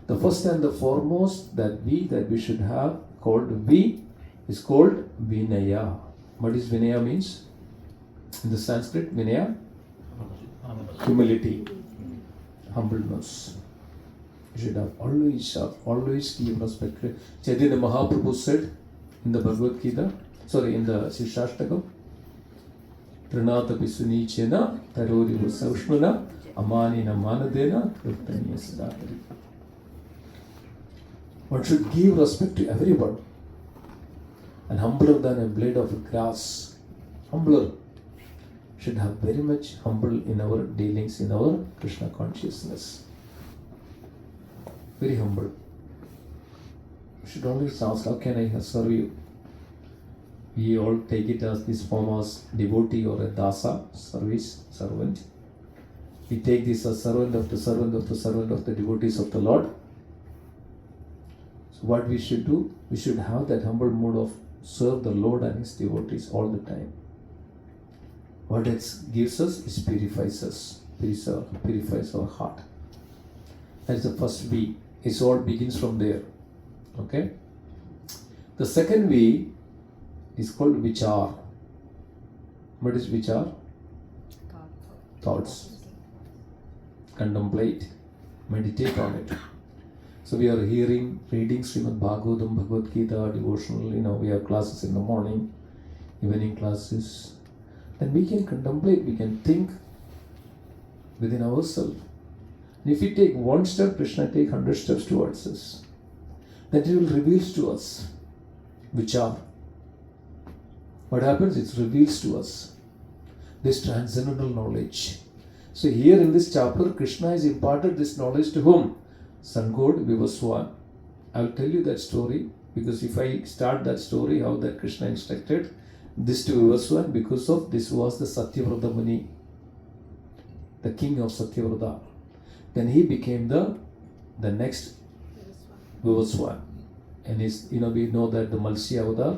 The first and the foremost that we should have called V is called Vinaya. What is Vinaya means? In the Sanskrit, Vinaya? Humility, humbleness. You should have always give respect. Chaitanya Mahaprabhu said in the Bhagavad Gita, in the Shishashtakam, Pranata Pisunichena, Tarori Savshmana, Amanina Manadena, Kirtaniya Sadatari. One should give respect to everyone, and humbler than a blade of grass. Humbler. Should have very much humble in our dealings, in our Krishna consciousness. Very humble. We should always ask, how can I serve you? We all take it as this form as devotee or a dasa, service, servant. We take this as servant of the devotees of the Lord. So what we should do, we should have that humble mode of serve the Lord and His devotees all the time. What it gives us is purifies our heart. That's the first V. It all begins from there. Okay? The second V is called Vichar. What is Vichar? Thoughts. Contemplate. Meditate on it. So we are reading Srimad Bhagavatam, Bhagavad Gita, devotional, we have classes in the morning, evening classes. Then we can contemplate, we can think within ourselves. And if we take one step, Krishna take 100 steps towards us. Then He will reveal to us which are. What happens? It reveals to us this transcendental knowledge. So here in this chapter, Krishna has imparted this knowledge to whom? Sun God Vivaswan. I will tell you that story, because if I start that story, how that Krishna instructed this to Vivaswan, because of this was the Satyavrata Muni, the king of Satyavrata. Then he became the next Vivaswan. And we know that the Malsya Avadar,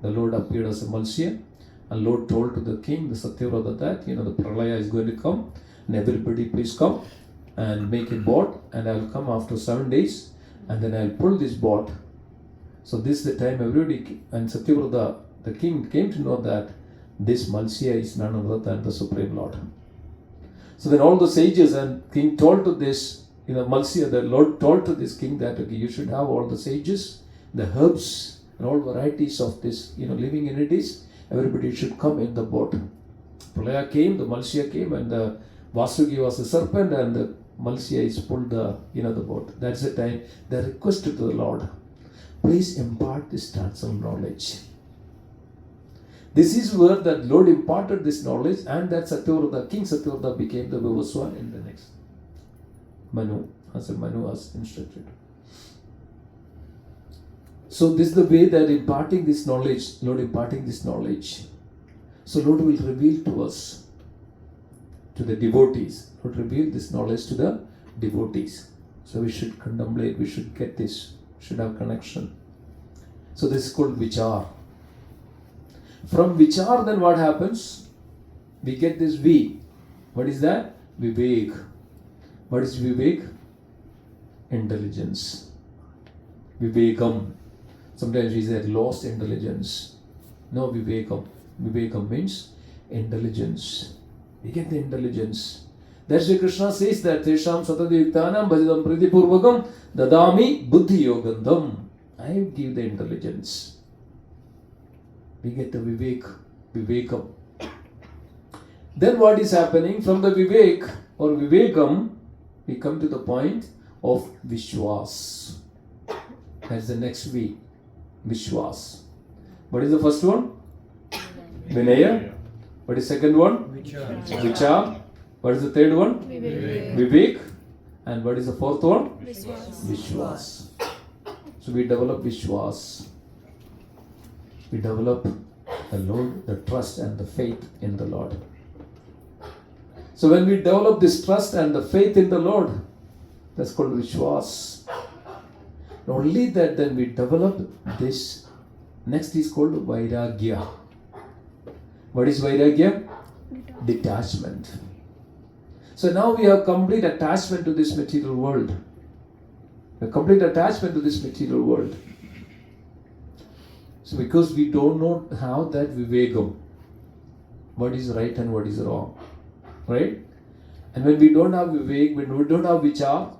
the Lord appeared as a Malsya, and Lord told to the king, the Satyavrata, that the Pralaya is going to come, and everybody please come and make a boat, and I will come after 7 days, and then I will pull this boat. So this is the time everybody, and Satyavrata, the king, came to know that this Malsya is none other than the Supreme Lord. So then all the sages and king told to this, Malsya, the Lord told to this king that you should have all the sages, the herbs, and all varieties of this, living entities, everybody should come in the boat. Pralaya came, the Malsya came, and the Vasuki was a serpent, and the Malsya is pulled the boat. That's the time they requested to the Lord, please impart this transcendental knowledge. This is where that Lord imparted this knowledge, and that Satyavrata, King Satyavrata became the Vivaswan in the next. Manu has instructed. So this is the way that imparting this knowledge, Lord imparting this knowledge. So Lord will reveal to us, to the devotees. Lord reveal this knowledge to the devotees. So we should contemplate, we should get this, should have connection. So this is called Vichar. From Vichar, then what happens? We get this V. What is that? Vivek. What is Vivek? Intelligence. Vivekam. Sometimes we say lost intelligence. No, Vivekam. Vivekam means intelligence. We get the intelligence. That's why Krishna says that Tesham Satadiktanam Bhajadam Pritipurvakam Dadami Buddhi Yogandam. I give the intelligence. We get the Vivekam. Then what is happening? From the Vivek or Vivekam, we come to the point of Vishwas. That's the next V. Vishwas. What is the first one? Vinaya. What is the second one? Vichar. What is the third one? Vivek. And what is the fourth one? Vishwas. So we develop Vishwas. We develop the Lord, the trust and the faith in the Lord. So when we develop this trust and the faith in the Lord, that's called Vishwas. Not only that, then we develop this. Next is called Vairagya. What is Vairagya? Detachment. So now we have complete attachment to this material world. A complete attachment to this material world. So because we don't know how that Vivekam, what is right and what is wrong, right? And when we don't have Vivek, when we don't have Vichar,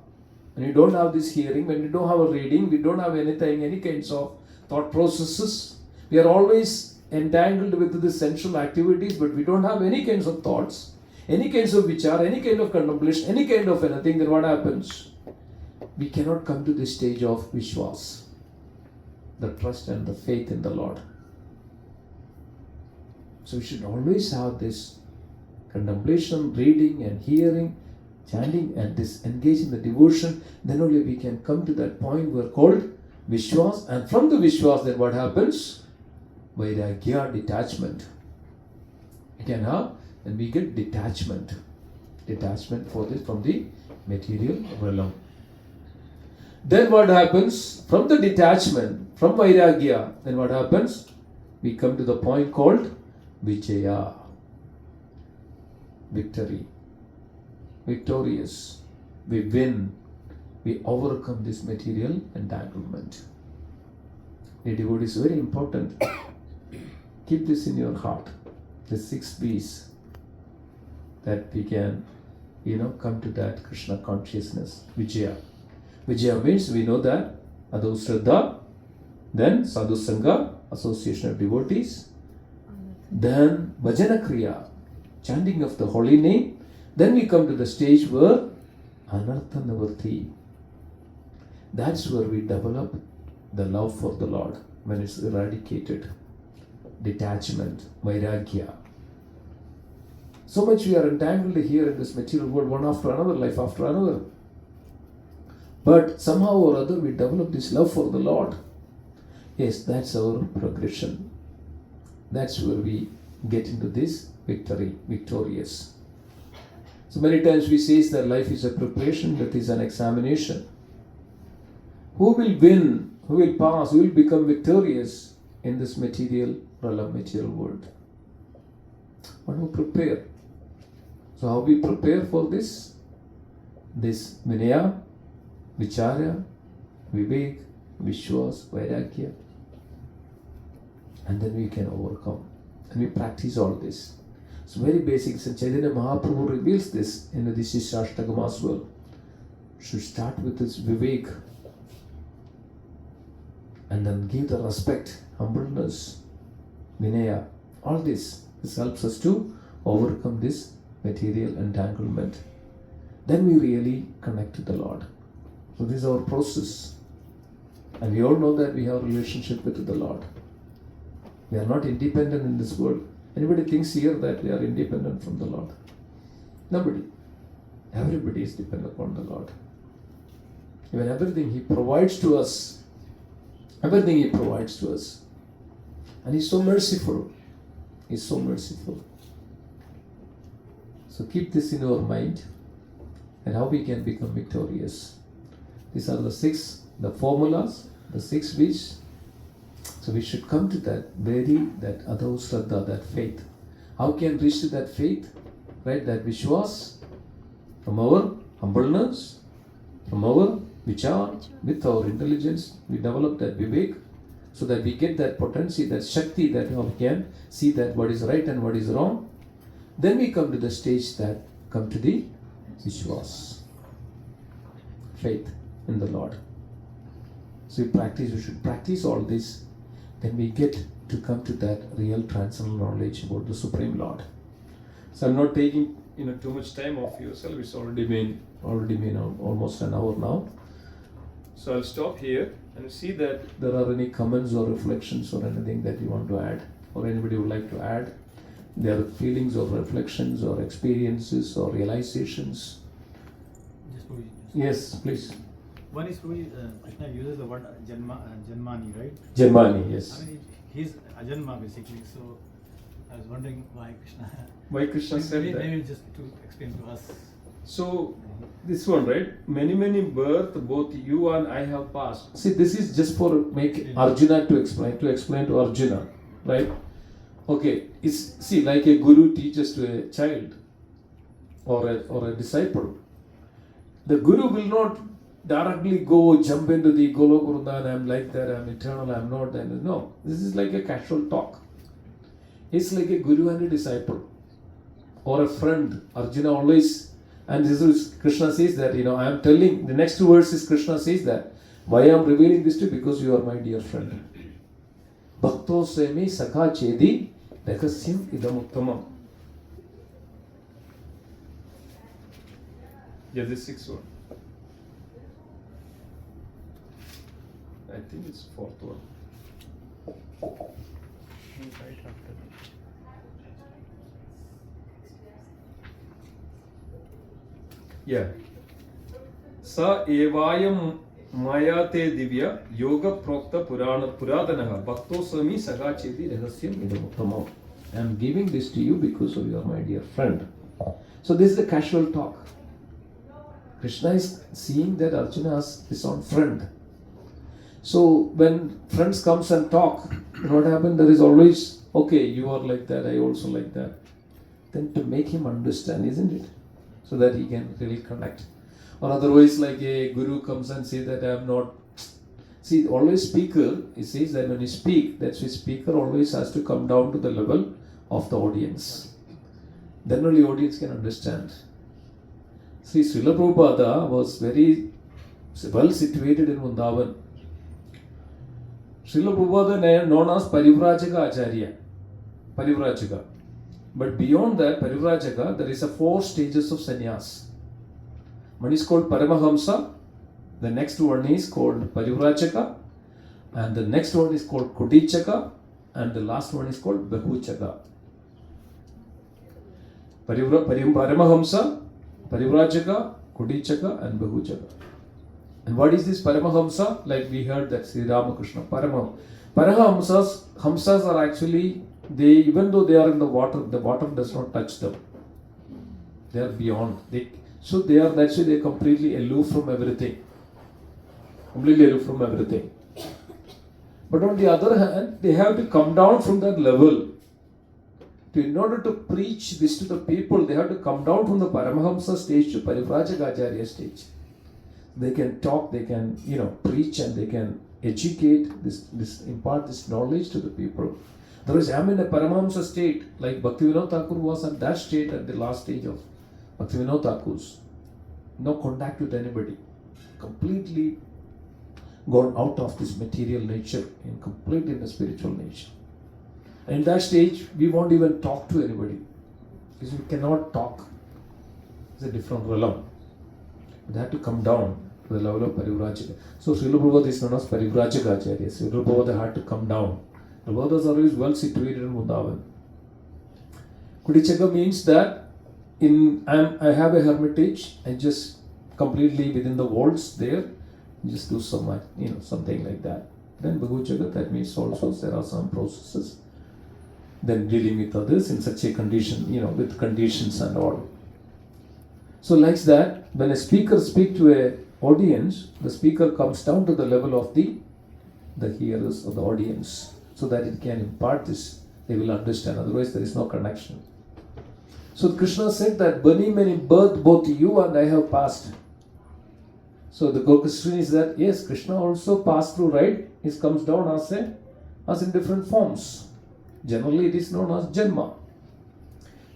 when we don't have this hearing, when we don't have a reading, we don't have anything, any kinds of thought processes, we are always entangled with the sensual activities, but we don't have any kinds of thoughts, any kinds of Vichar, any kind of contemplation, any kind of anything, then what happens? We cannot come to this stage of Vishwas, the trust and the faith in the Lord. So we should always have this contemplation, reading and hearing, chanting, and this engage in the devotion. Then only we can come to that point where called Vishwas. And from the Vishwas, then what happens? Vairagya, detachment. We can have, and we get detachment. Detachment for this from the material realm. Then what happens? From the detachment, from Vairagya, then what happens? We come to the point called Vijaya. Victory. Victorious. We win. We overcome this material entanglement. The devotee is very important. Keep this in your heart. The 6 B's. That we can, come to that Krishna consciousness. Vijaya. Vijaya means we know that Adho Shraddha, then Sadhu Sangha, association of devotees, then Bhajana Kriya, chanting of the holy name. Then we come to the stage where Anartha Nivarti. That's where we develop the love for the Lord when it's eradicated. Detachment, Vairagya. So much we are entangled here in this material world, one after another, life after another. But somehow or other we develop this love for the Lord. Yes, that's our progression. That's where we get into this victory, victorious. So many times we say that life is a preparation, that is an examination. Who will win? Who will pass? Who will become victorious in this material realm, material world? One will prepare. So how we prepare for this? This Vinaya, Vicharya, Vivek, Vishwas, Vairagya. And then we can overcome. And we practice all this. It's very basic. So Chaitanya Mahaprabhu reveals this in the Shashtagam as well. Should start with this Vivek. And then give the respect, humbleness, Vinaya. All this helps us to overcome this material entanglement. Then we really connect to the Lord. So this is our process. And we all know that we have a relationship with the Lord. We are not independent in this world. Anybody thinks here that we are independent from the Lord? Nobody. Everybody is dependent upon the Lord. Even everything He provides to us. Everything He provides to us. And He's so merciful. He's so merciful. So keep this in our mind and how we can become victorious. These are the formulas, the 6 V's. So we should come to that adho shraddha, that faith. How can we reach to that faith? Right, that vishwas, from our humbleness, from our vichar, with our intelligence, we develop that vivek, so that we get that potency, that shakti, that we can see that what is right and what is wrong. Then we come to the stage that come to the vishwas, faith in the Lord. So we should practice all this. Then we get to come to that real transcendental knowledge about the Supreme Lord. So I'm not taking too much time off yourself. It's already been almost an hour now. So I'll stop here and see that there are any comments or reflections or anything that you want to add, or anybody would like to add. Their feelings or reflections or experiences or realizations. Yes, please. One is Krishna uses the word Janmani, right? Janmani, yes. I mean, he's Ajanma basically. So I was wondering why Krishna. Why Krishna said that? Maybe just to explain to us. So this one, right? Many births, both you and I have passed. See, this is just for make Arjuna to explain to Arjuna, right? Okay, it's like a guru teaches to a child or a disciple. The guru will not directly jump into the Goloka Vrindavan, I'm like that, I'm eternal, I'm not. No, this is like a casual talk. It's like a guru and a disciple or a friend. Arjuna always, and this is Krishna says that, I am telling, the next 2 verses Krishna says that, why I am revealing this to you? Because you are my dear friend. Bhakto swami sakha chedi rakasyam idam uttamam. Yeah, this 6th one. I think it's 4th one. Right after. Yeah. Sa evayam mayate divya yoga prokta puradanaha bhakto swami sakha chedi rahasyam idam uttamam. I am giving this to you because of you are my dear friend. So this is a casual talk. Krishna is seeing that Arjuna is his own friend. So when friends comes and talk, what happens? There is always, okay, you are like that, I also like that. Then to make him understand, isn't it? So that he can really connect. Or otherwise, like a guru comes and says that I am not. See, always speaker, he says that when you speak, that's why speaker always has to come down to the level of the audience. Then only audience can understand. See, Srila Prabhupada was very well situated in Vrindavan. Srila Prabhupada known as Parivrajaka Acharya. Parivrajaka. But beyond that, Parivrajaka, there is 4 stages of sannyas. One is called Paramahamsa, the next one is called Parivrajaka, and the next one is called Kudichaka, and the last one is called Bahuchaka. Paramahamsa, Parivrajaka, Kudichaka, and Bahuchaka. And what is this Paramahamsa? Like we heard that Sri Ramakrishna, Paramahamsas are actually, even though they are in the water does not touch them. They are beyond. So they are completely aloof from everything. Completely aloof from everything. But on the other hand, they have to come down from that level. In order to preach this to the people, they have to come down from the Paramahamsa stage to Parivrajaka Acharya stage. They can talk, they can, preach, and they can educate, impart this knowledge to the people. Otherwise, I am in a Paramahamsa state, like Bhaktivinoda Thakur was at that state at the last stage of Bhaktivinoda Thakur's. No contact with anybody. Completely gone out of this material nature and completely in the spiritual nature. And in that stage, we won't even talk to anybody. Because we cannot talk. It's a different realm. They have to come down to the level of Parivrajaka. So Srila Prabhupada is known as Parivrajaka Acharya. Srila Prabhupada had to come down. Prabhupada Sarva is well situated in Vrindavan. Kudichaka means that I have a hermitage, I just completely within the walls there, just do some, something like that. Then Bhagavad Gita, that means also there are some processes. Then dealing with others in such a condition, with conditions and all. So like that, when a speaker speaks to an audience, the speaker comes down to the level of the hearers or the audience, so that it can impart this, they will understand, otherwise there is no connection. So Krishna said that many birth both you and I have passed. So the question is that yes, Krishna also passed through, right? He comes down as in different forms. Generally it is known as Janma.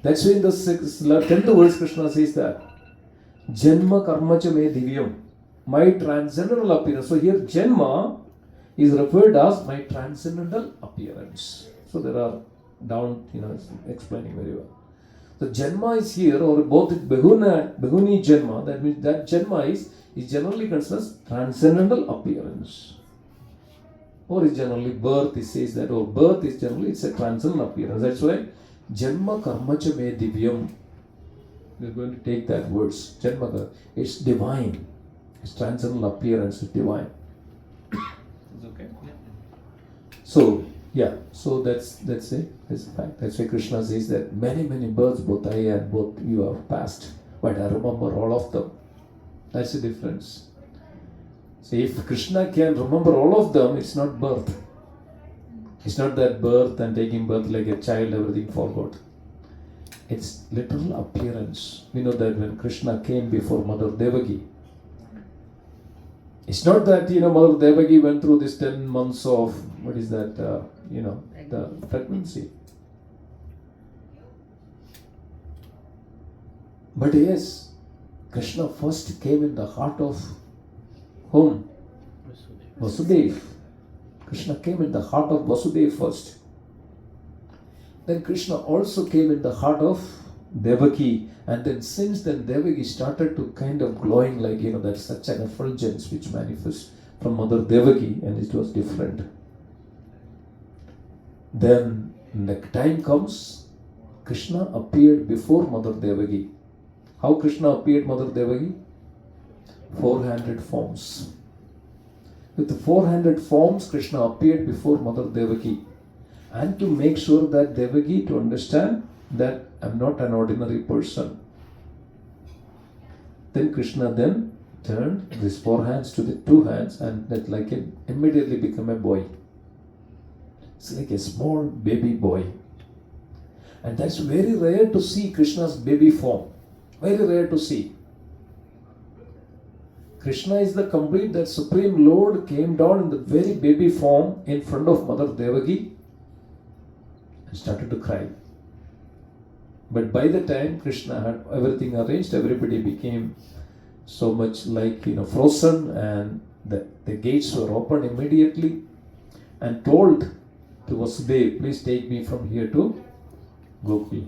That's why in the 10th verse Krishna says that Janma karma cha me divyam, my transcendental appearance. So here Janma is referred as my transcendental appearance. So there are down, explaining very well. The Janma is here, or both Behuni Janma, that means that Janma is generally considered as transcendental appearance. Or is generally birth, it says that, or birth is generally, it's a transcendental appearance. That's why Janma karma cha me divyam. We're going to take that verse. Janma, it's divine. Its transcendental appearance is divine. It's okay? Yeah. So, so that's it. That's a fact. That's why Krishna says that many births, both I and both you have passed, but I remember all of them. That's the difference. So if Krishna can remember all of them, it's not birth. It's not that birth and taking birth like a child, everything forgot. It's literal appearance. We know that when Krishna came before Mother Devaki, it's not that, Mother Devaki went through this 10 months of, the pregnancy. But yes, Krishna first came in the heart of whom? Vasudeva. Krishna came in the heart of Vasudeva first. Then Krishna also came in the heart of Devaki, and then since then Devaki started to kind of glowing like, that's such an effulgence which manifests from Mother Devaki, and it was different. Then the time comes, Krishna appeared before Mother Devaki. How Krishna appeared Mother Devaki? 400 forms. With the 400 forms, Krishna appeared before Mother Devaki. And to make sure that Devaki to understand that I'm not an ordinary person. Then Krishna then turned these 4 hands to the 2 hands, and that like it immediately became a boy. It's like a small baby boy. And that's very rare to see Krishna's baby form. Very rare to see. Krishna is the complete, that Supreme Lord came down in the very baby form in front of Mother Devaki and started to cry. But by the time Krishna had everything arranged, everybody became so much like, frozen, and the gates were opened immediately, and told to Vasudeva, please take me from here to Gopi.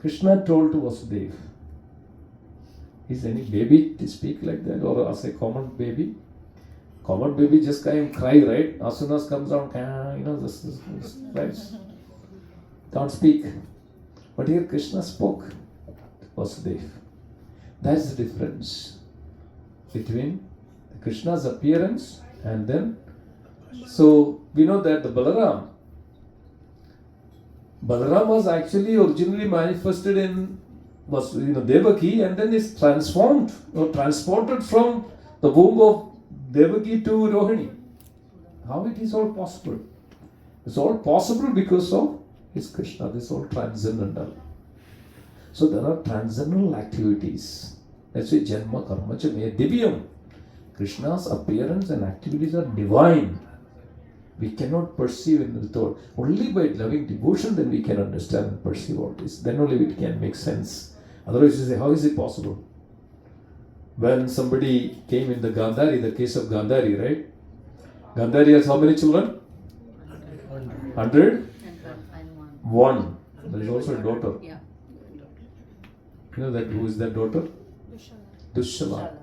Krishna told to Vasudeva. Is any baby to speak like that, or as a common baby? Common baby just can't cry, right? As soon as comes out, this right? Don't speak. But here Krishna spoke to Vasudeva. That's the difference between Krishna's appearance and then. So we know that the Balaram was actually originally manifested in Devaki, and then is transformed or transported from the womb of Devaki to Rohini. How it is all possible? It's all possible because of his Krishna. This is all transcendental. So there are transcendental activities. That's why Janma Karma Cha Me Divyam. Krishna's appearance and activities are divine. We cannot perceive in the thought. Only by loving devotion then we can understand and perceive all this. Then only it can make sense. Otherwise you say, how is it possible? When somebody came in the Gandhari, the case of Gandhari, right? Gandhari has how many children? 100? One. There is also a daughter. Yeah. You know that who is that daughter? Dushala.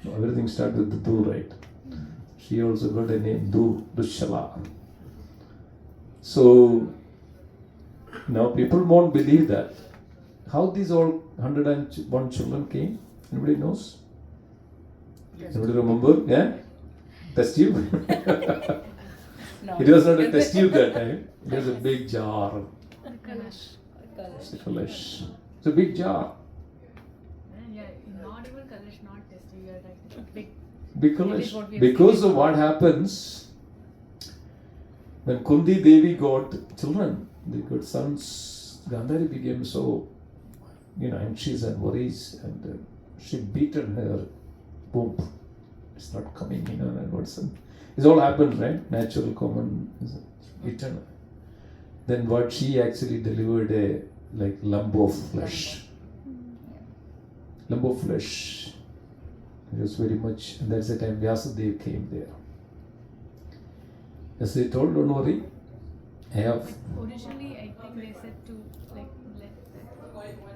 No, everything starts with the Du, right? She also got a name, Dushala. So now people won't believe that. How these all 101 children came? Anybody knows? Anybody remember? Yeah? Test tube? No. It was not a test tube that time. It was a big jar. The Kalash. It's a kalash. It's a big jar. Yeah, not even Kalash, not tested. You are right. Big. Big That is what kalash. we have Because seen. of what happens when Kundi Devi got children, they got sons, Gandhari became so, anxious and worries, and she beaten her womb. It's not coming, and what's it's all happened, right? Natural, common, eternal. Then what she actually delivered a lump of flesh. Lump of flesh. It was very much, and that's the time Vyasadeva came there. As they told, don't worry, I have. Originally, I think they said to let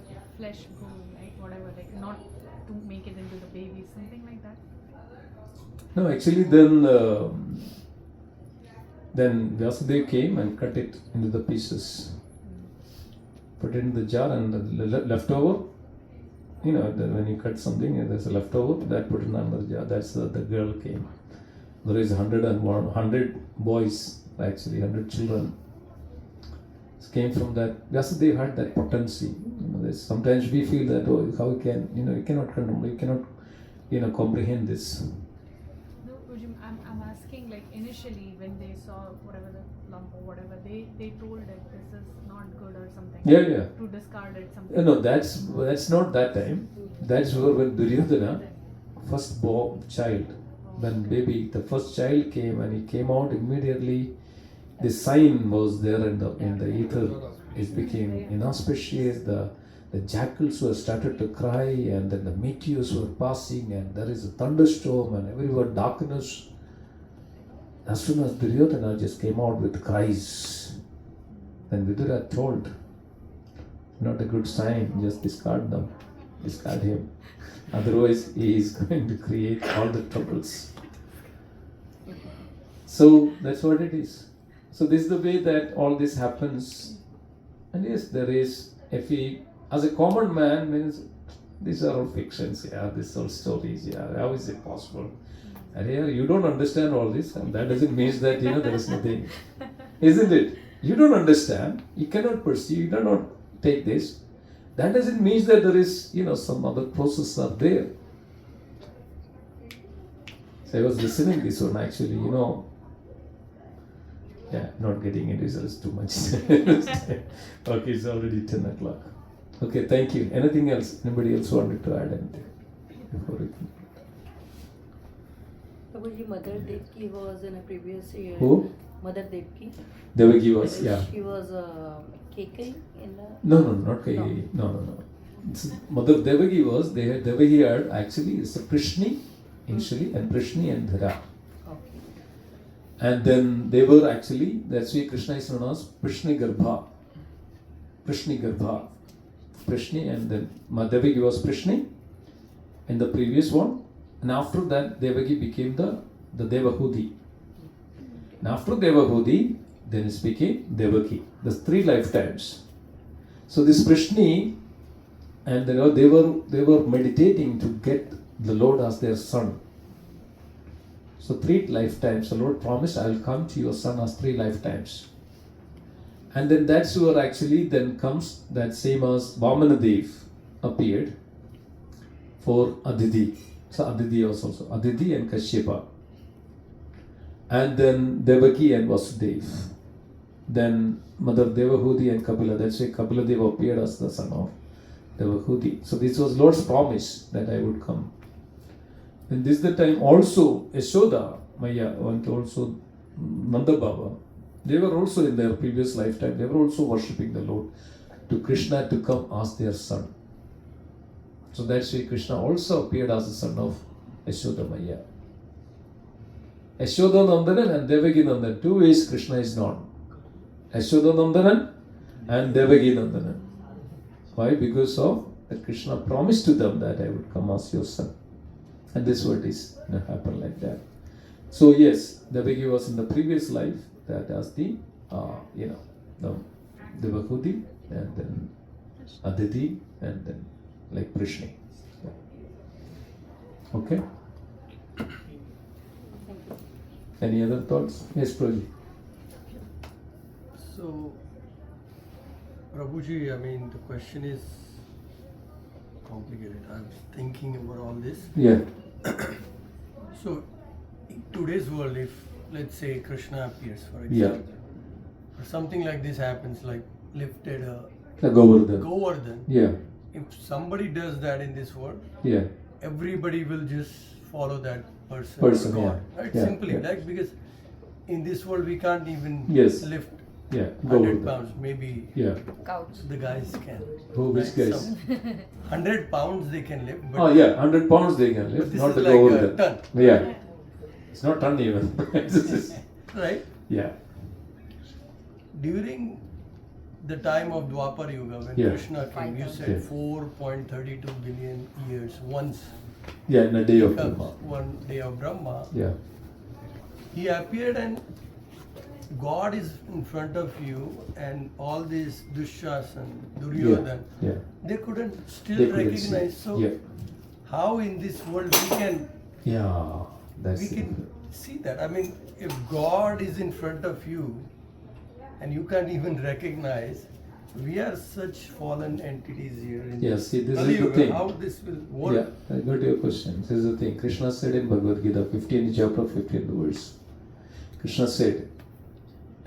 that flesh go, right? Whatever, not to make it into the baby, something like that. No, actually, then Vyasadeva came and cut it into the pieces, put it in the jar, and the leftover, when you cut something, there's a leftover, that put in another jar. That's the girl came. There is 100 boys, actually 100 children. It came from that. Vyasadeva had that potency. Sometimes we feel that, how you can, you cannot control, you cannot, comprehend this. No, Pujam, I'm asking, initially when they saw whatever the lump or whatever, they told that this is not good or something. Yeah. To discard it, something. No, that's not that time. That's where when Duryodhana, first born child, when the first child came and he came out immediately, the sign was there in the ether. It became inauspicious. The jackals were started to cry, and then the meteors were passing, and there is a thunderstorm, and everywhere darkness. As soon as Duryodhana just came out with cries, then Vidura told, not a good sign, just discard them, discard him. Otherwise, he is going to create all the troubles. So that's what it is. So this is the way that all this happens. And yes, there is, if we, as a common man, means these are all fictions, these are all stories, how is it possible? And here you don't understand all this, and that doesn't mean that there is nothing, isn't it? You don't understand, you cannot perceive, you cannot take this. That doesn't mean that there is, some other process are there. So I was listening this one actually, not getting into this too much. Okay, it's already 10 o'clock. Okay, thank you. Anything else? Anybody else wanted to add anything before we can? Prabhuji, Mother Devki was in a previous year. Who? Mother Devki. Devaki was, yeah. She was Kekai in the. No, not Kekai. No. Mother Devaki was, Devaki had actually, it's a Prishni initially, and Prishni and Dhara. Okay. And then they were actually, that's why Krishna is known as Prishni Garbha. Prishni, and then Devaki was Prishni in the previous one. And after that, Devaki became the Devahudi. And after Devahudi, then it became Devaki. There's 3 lifetimes. So this Prishni, and they were meditating to get the Lord as their son. So 3 lifetimes, the Lord promised, I will come to your son as 3 lifetimes. And then that's where actually then comes that same as Vamanadev appeared for Aditi. So Aditi was also Aditi and Kashyapa. And then Devaki and Vasudeva. Then Mother Devahudi and Kapila. That's why Kapila Deva appeared as the son of Devahudi. So this was Lord's promise that I would come. And this is the time also Yashoda, Maya, and also Nanda Baba. They were also in their previous lifetime, they were also worshipping the Lord to Krishna to come as their son. So that's why Krishna also appeared as the son of Yashoda Maya. Yashoda Nandanan and Devaki Nandanan, 2 ways Krishna is known. Yashoda Nandanan and Devaki Nandanan. Why? Because of that Krishna promised to them that I would come as your son. And this word is happened like that. So yes, Devaki was in the previous life that as the the Devahudi and then Aditi and then like Prishni. Okay? Any other thoughts? Yes, Prabhuji. So, Prabhuji, I mean, the question is complicated. I'm thinking about all this. Yeah. So, in today's world, if let's say Krishna appears, for Yeah. example, or something like this happens, like lifted a The Govardhan. Govardhan, Yeah. if somebody does that in this world, Yeah. everybody will just follow that person, Person, or God, yeah. right? Yeah, Simply, yeah. like, because in this world we can't even Yes. lift Yeah. 100 Govardhan. pounds. Maybe Yeah. Couch. the guys can. Who, which Right? guys? So, 100 pounds they can lift, but Oh yeah, 100 pounds they can but lift, this not is the like a Govardhan. ton, Yeah. It's not ton even. right? Yeah. During the time of Dwapar Yuga, when Yeah. Krishna came, you said Yeah. 4.32 billion years once Yeah, in a day of comes Brahma. one day of Brahma. Yeah. He appeared and God is in front of you, and all these Dushyasan, Duryodhan, Yeah. they couldn't still They couldn't recognize. see. So, Yeah. how in this world we can Yeah. That's we it. can see that? I mean, if God is in front of you and you can't even recognize, we are such fallen entities here. In Yeah, this see, this is Kali the Yuga. thing. How this will work? Yeah, I got your question. This is the thing. Krishna said in Bhagavad Gita, 15 chapter, 15 verse. Krishna said,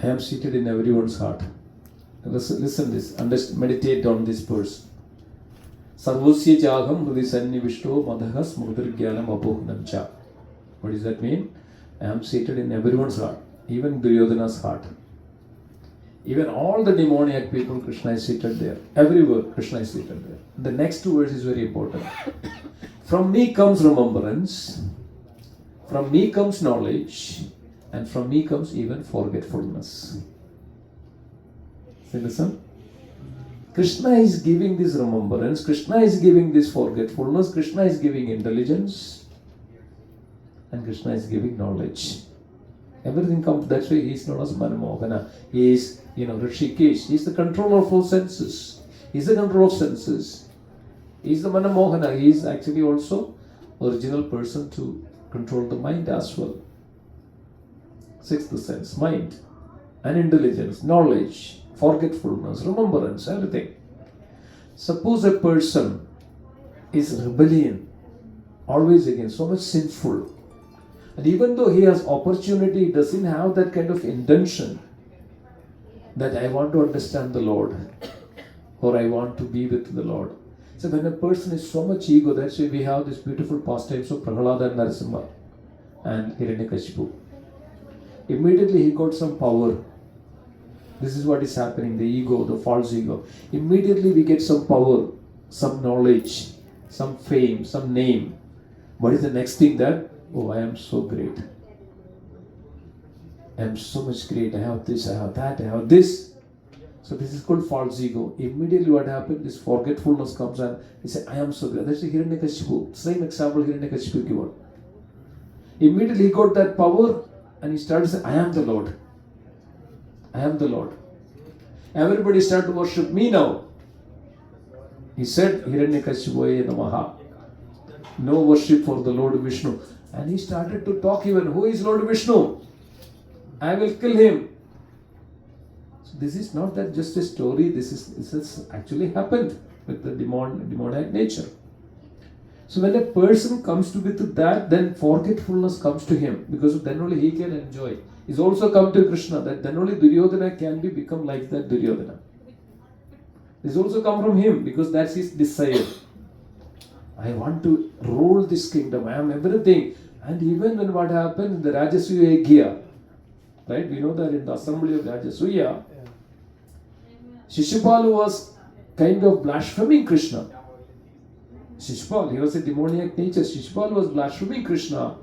I am seated in everyone's heart. Listen this. Meditate on this verse. Sarvasya jagam hrudi sannivishto madhaha smrtir jnanam apohnam cha. What does that mean? I am seated in everyone's heart, even Duryodhana's heart. Even all the demoniac people, Krishna is seated there. Everywhere, Krishna is seated there. The next two verses is very important. From me comes remembrance, from me comes knowledge, and from me comes even forgetfulness. See, listen. Krishna is giving this remembrance, Krishna is giving this forgetfulness, Krishna is giving intelligence, and Krishna is giving knowledge. Everything comes, that's why he is known as Manamohana. He is, Rishikesh. He is the controller of all senses. He is the controller of senses. He is the Manamohana. He is actually also original person to control the mind as well. Sixth sense, mind, and intelligence, knowledge, forgetfulness, remembrance, everything. Suppose a person is rebellion, always again, so much sinful. And even though he has opportunity, he doesn't have that kind of intention that I want to understand the Lord or I want to be with the Lord. So when a person is so much ego, that's why we have this beautiful pastimes of Prahalada and Narasimha and Hiranyakashipu. Immediately he got some power. This is what is happening, the ego, the false ego. Immediately we get some power, some knowledge, some fame, some name. What is the next thing that? Oh, I am so great. I am so much great. I have this, I have that, I have this. So this is called false ego. Immediately what happens, this forgetfulness comes and he says, I am so great. That's the Hiranyakashipu. Same example Hiranyakashipu given. Immediately he got that power and he started saying, I am the Lord. I am the Lord. Everybody started to worship me now. He said, Hiranyakashipu Namaha. No worship for the Lord Vishnu. And he started to talk even, who is Lord Vishnu? I will kill him. So this is not that just a story, this has actually happened with the demoniac nature. So when a person comes to with that, then forgetfulness comes to him, because then only he can enjoy. He's also come to Krishna, that then only Duryodhana can become like that Duryodhana. This also come from him, because that's his desire. I want to rule this kingdom, I am everything. And even when what happened in the Rajasuya Yagya, right, we know that in the assembly of Rajasuya, Shishupal was kind of blaspheming Krishna. Shishupal, he was a demoniac nature. Shishupal was blaspheming Krishna.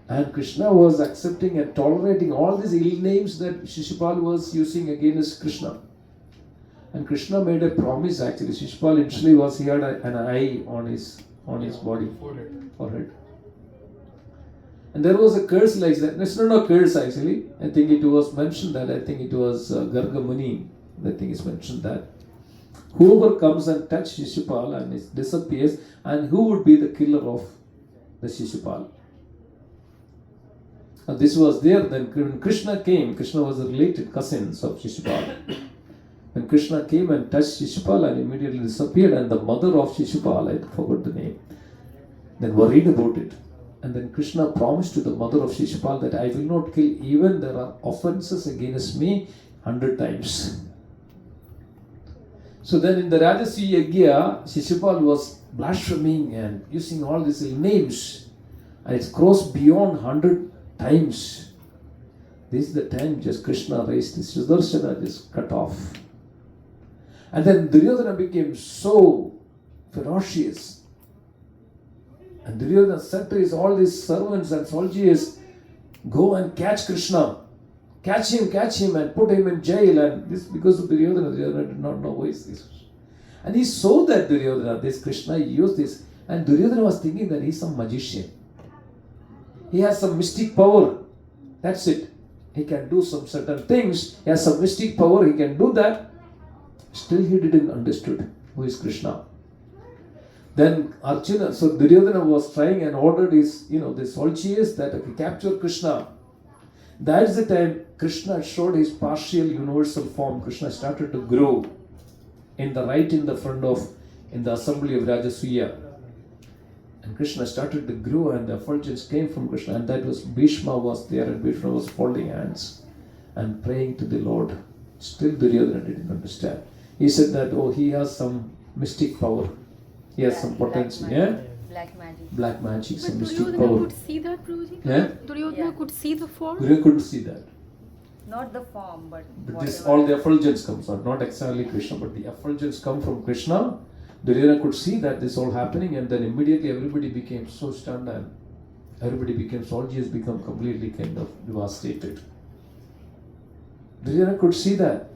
And Krishna was accepting and tolerating all these ill names that Shishupal was using against Krishna. And Krishna made a promise actually. Shishupal initially he had an eye on his body, forehead. And there was a curse like that. It's not a curse actually. I think it was mentioned that. I think it was Garga Muni. I think it's mentioned that. Whoever comes and touches Shishupal and it disappears, and who would be the killer of the Shishupal? And this was there then when Krishna came. Krishna was a related cousins of Shishupal. When Krishna came and touched Shishupal and immediately disappeared, and the mother of Shishupal, I forgot the name, then worried about it. And then Krishna promised to the mother of Shishupal that I will not kill, even there are offenses against me 100 times. So then in the Rajasi Yajna, Shishupal was blaspheming and using all these names, and it crossed beyond 100 times. This is the time just Krishna raised his Sudarshana, just cut off. And then Duryodhana became so ferocious. And Duryodhana said to his all these servants and soldiers, go and catch Krishna. Catch him and put him in jail. And this because of Duryodhana did not know who is this. And he saw that Duryodhana, this Krishna, he used this. And Duryodhana was thinking that he's some magician. He has some mystic power. That's it. He can do some certain things. He has some mystic power. He can do that. Still he didn't understood who is Krishna. Then Arjuna, so Duryodhana was trying and ordered his, the soldiers that capture Krishna. That's the time Krishna showed his partial universal form. Krishna started to grow in the front of, in the assembly of Rajasuya. And Krishna started to grow and the effulgence came from Krishna. And that was Bhishma was there and Bhishma was folding hands and praying to the Lord. Still Duryodhana didn't understand. He said that, he has some mystic power. He has some potential. Black magic. Black magic, But some mystic Duryodhana power. could see that, Prabhuji? Yeah? Duryodhana could see the form? Duryodhana couldn't see that. Not the form, but This whatever. all the effulgence comes out, not exactly Krishna, but the effulgence come from Krishna. Duryodhana could see that this all happening, and then immediately everybody became so stunned, and everybody became soldiers, become completely kind of devastated. Duryodhana could see that,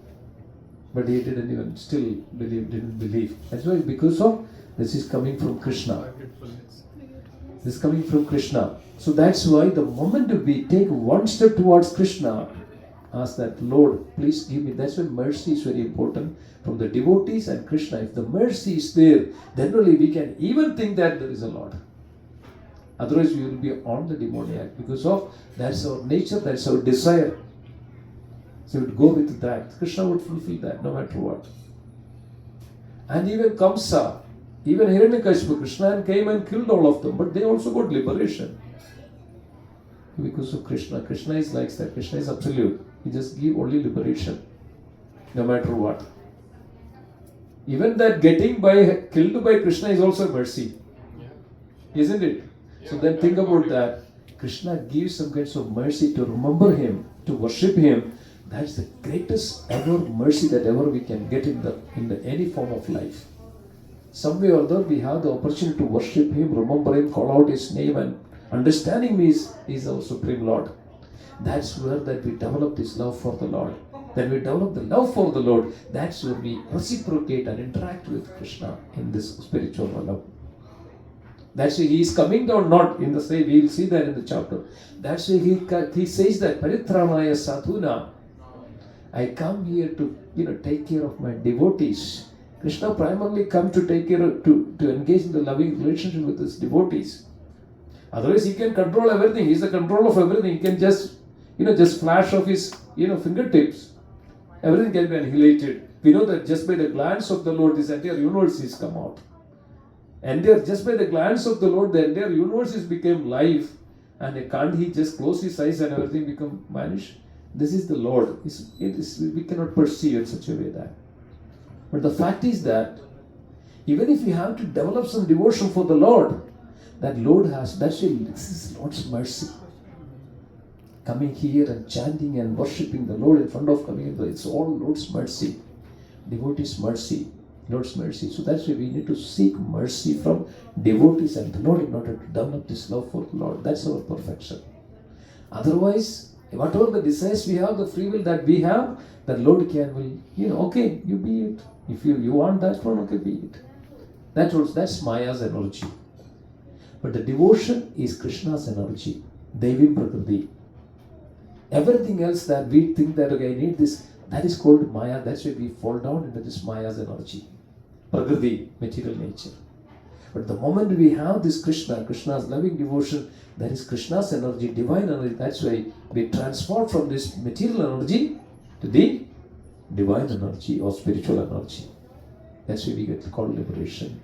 but he didn't even still didn't believe. That's why, because of this is coming from Krishna. This is coming from Krishna. So that's why the moment we take one step towards Krishna, ask that, Lord, please give me. That's why mercy is very important from the devotees and Krishna. If the mercy is there, then only we can even think that there is a Lord. Otherwise, we will be on the demoniac because of that's our nature, that's our desire. So we would go with that. Krishna would fulfill that no matter what. And even Kamsa, even Hiranyakashipu, Krishna came and killed all of them, but they also got liberation. Because of Krishna. Krishna is like that. Krishna is absolute. He just gives only liberation. No matter what. Even that getting killed by Krishna is also mercy. Isn't it? So then think about that. Krishna gives some kinds of mercy to remember him, to worship him. That's the greatest ever mercy that ever we can get in any form of life. Some way or other we have the opportunity to worship him, remember him, call out his name, and understanding me is our Supreme Lord. That's where that we develop this love for the Lord. Then we develop the love for the Lord. That's where we reciprocate and interact with Krishna in this spiritual love. That's why he is coming down not in the same, we will see that in the chapter. That's why he says that Paritranaya Sadhuna, I come here to take care of my devotees. Krishna primarily come to take care of, to engage in the loving relationship with his devotees. Otherwise he can control everything. He's the control of everything. He can just flash of his fingertips. Everything can be annihilated. We know that just by the glance of the Lord, this entire universe has come out. And there, just by the glance of the Lord, the entire universe has become life. And can't he just close his eyes and everything become vanish? This is the Lord. We cannot perceive in such a way that. But the fact is that even if you have to develop some devotion for the Lord, that Lord has, this is Lord's mercy. Coming here and chanting and worshipping the Lord in front of coming, it's all Lord's mercy. Devotees' mercy, Lord's mercy. So that's why we need to seek mercy from devotees and the Lord in order to develop this love for the Lord. That's our perfection. Otherwise, whatever the desires we have, the free will that we have, the Lord okay, you be it. If you want that one, okay, be it. That's Maya's energy. But the devotion is Krishna's energy. Devim Prakriti. Everything else that we think that, okay, I need this, that is called Maya. That's why we fall down into this Maya's energy. Prakriti, material nature. But the moment we have this Krishna, Krishna's loving devotion, that is Krishna's energy, divine energy. That's why we transform from this material energy to the divine energy or spiritual energy. That's why we get called liberation.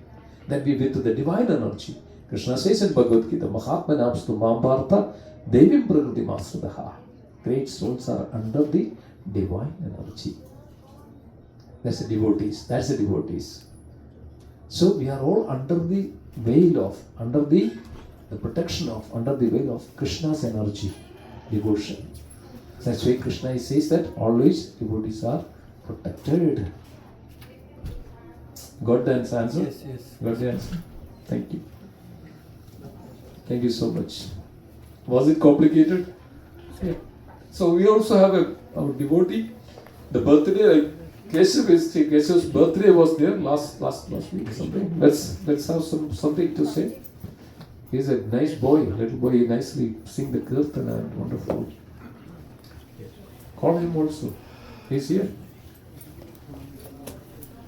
Then we get to the divine energy. Krishna says in Bhagavad Gita, Mahatma namstu Mambarta Devim Prakriti Masradaha. Great souls are under the divine energy. That's the devotees. That's the devotees. So we are all under the veil of, under the protection of, under the veil of Krishna's energy, devotion. That's why Krishna says that always devotees are protected. Got the answer? Yes, yes. Got the answer? Thank you. Thank you so much. Was it complicated? Yeah. So we also have our devotee. The birthday, Keshav's birthday was there last week. Something. Let's have something to say. He's a nice boy, little boy. He nicely sing the kirtana and wonderful. Call him also. He's here.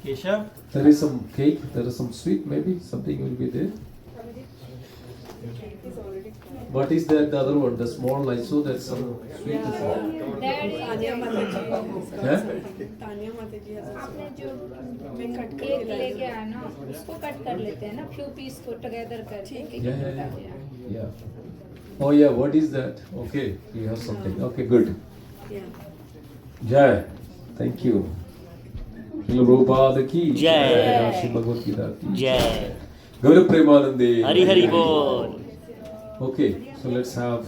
Keshav? There is some cake. There is some sweet. Maybe something will be there. What is that? The other one, the small I saw that some sweet. आपने जो cake लेके आया ना उसको cut कर लेते हैं ना फ्यू पीस को टुगेदर करके Yeah. Oh yeah, what is that? Okay, you have something. Okay, good. Jai. Thank you. Srila Prabhupada ki Jai. Sri Bhagavad Gita ki Jai. Gaura Premanande. Hari Hari Bol. Okay, so let's have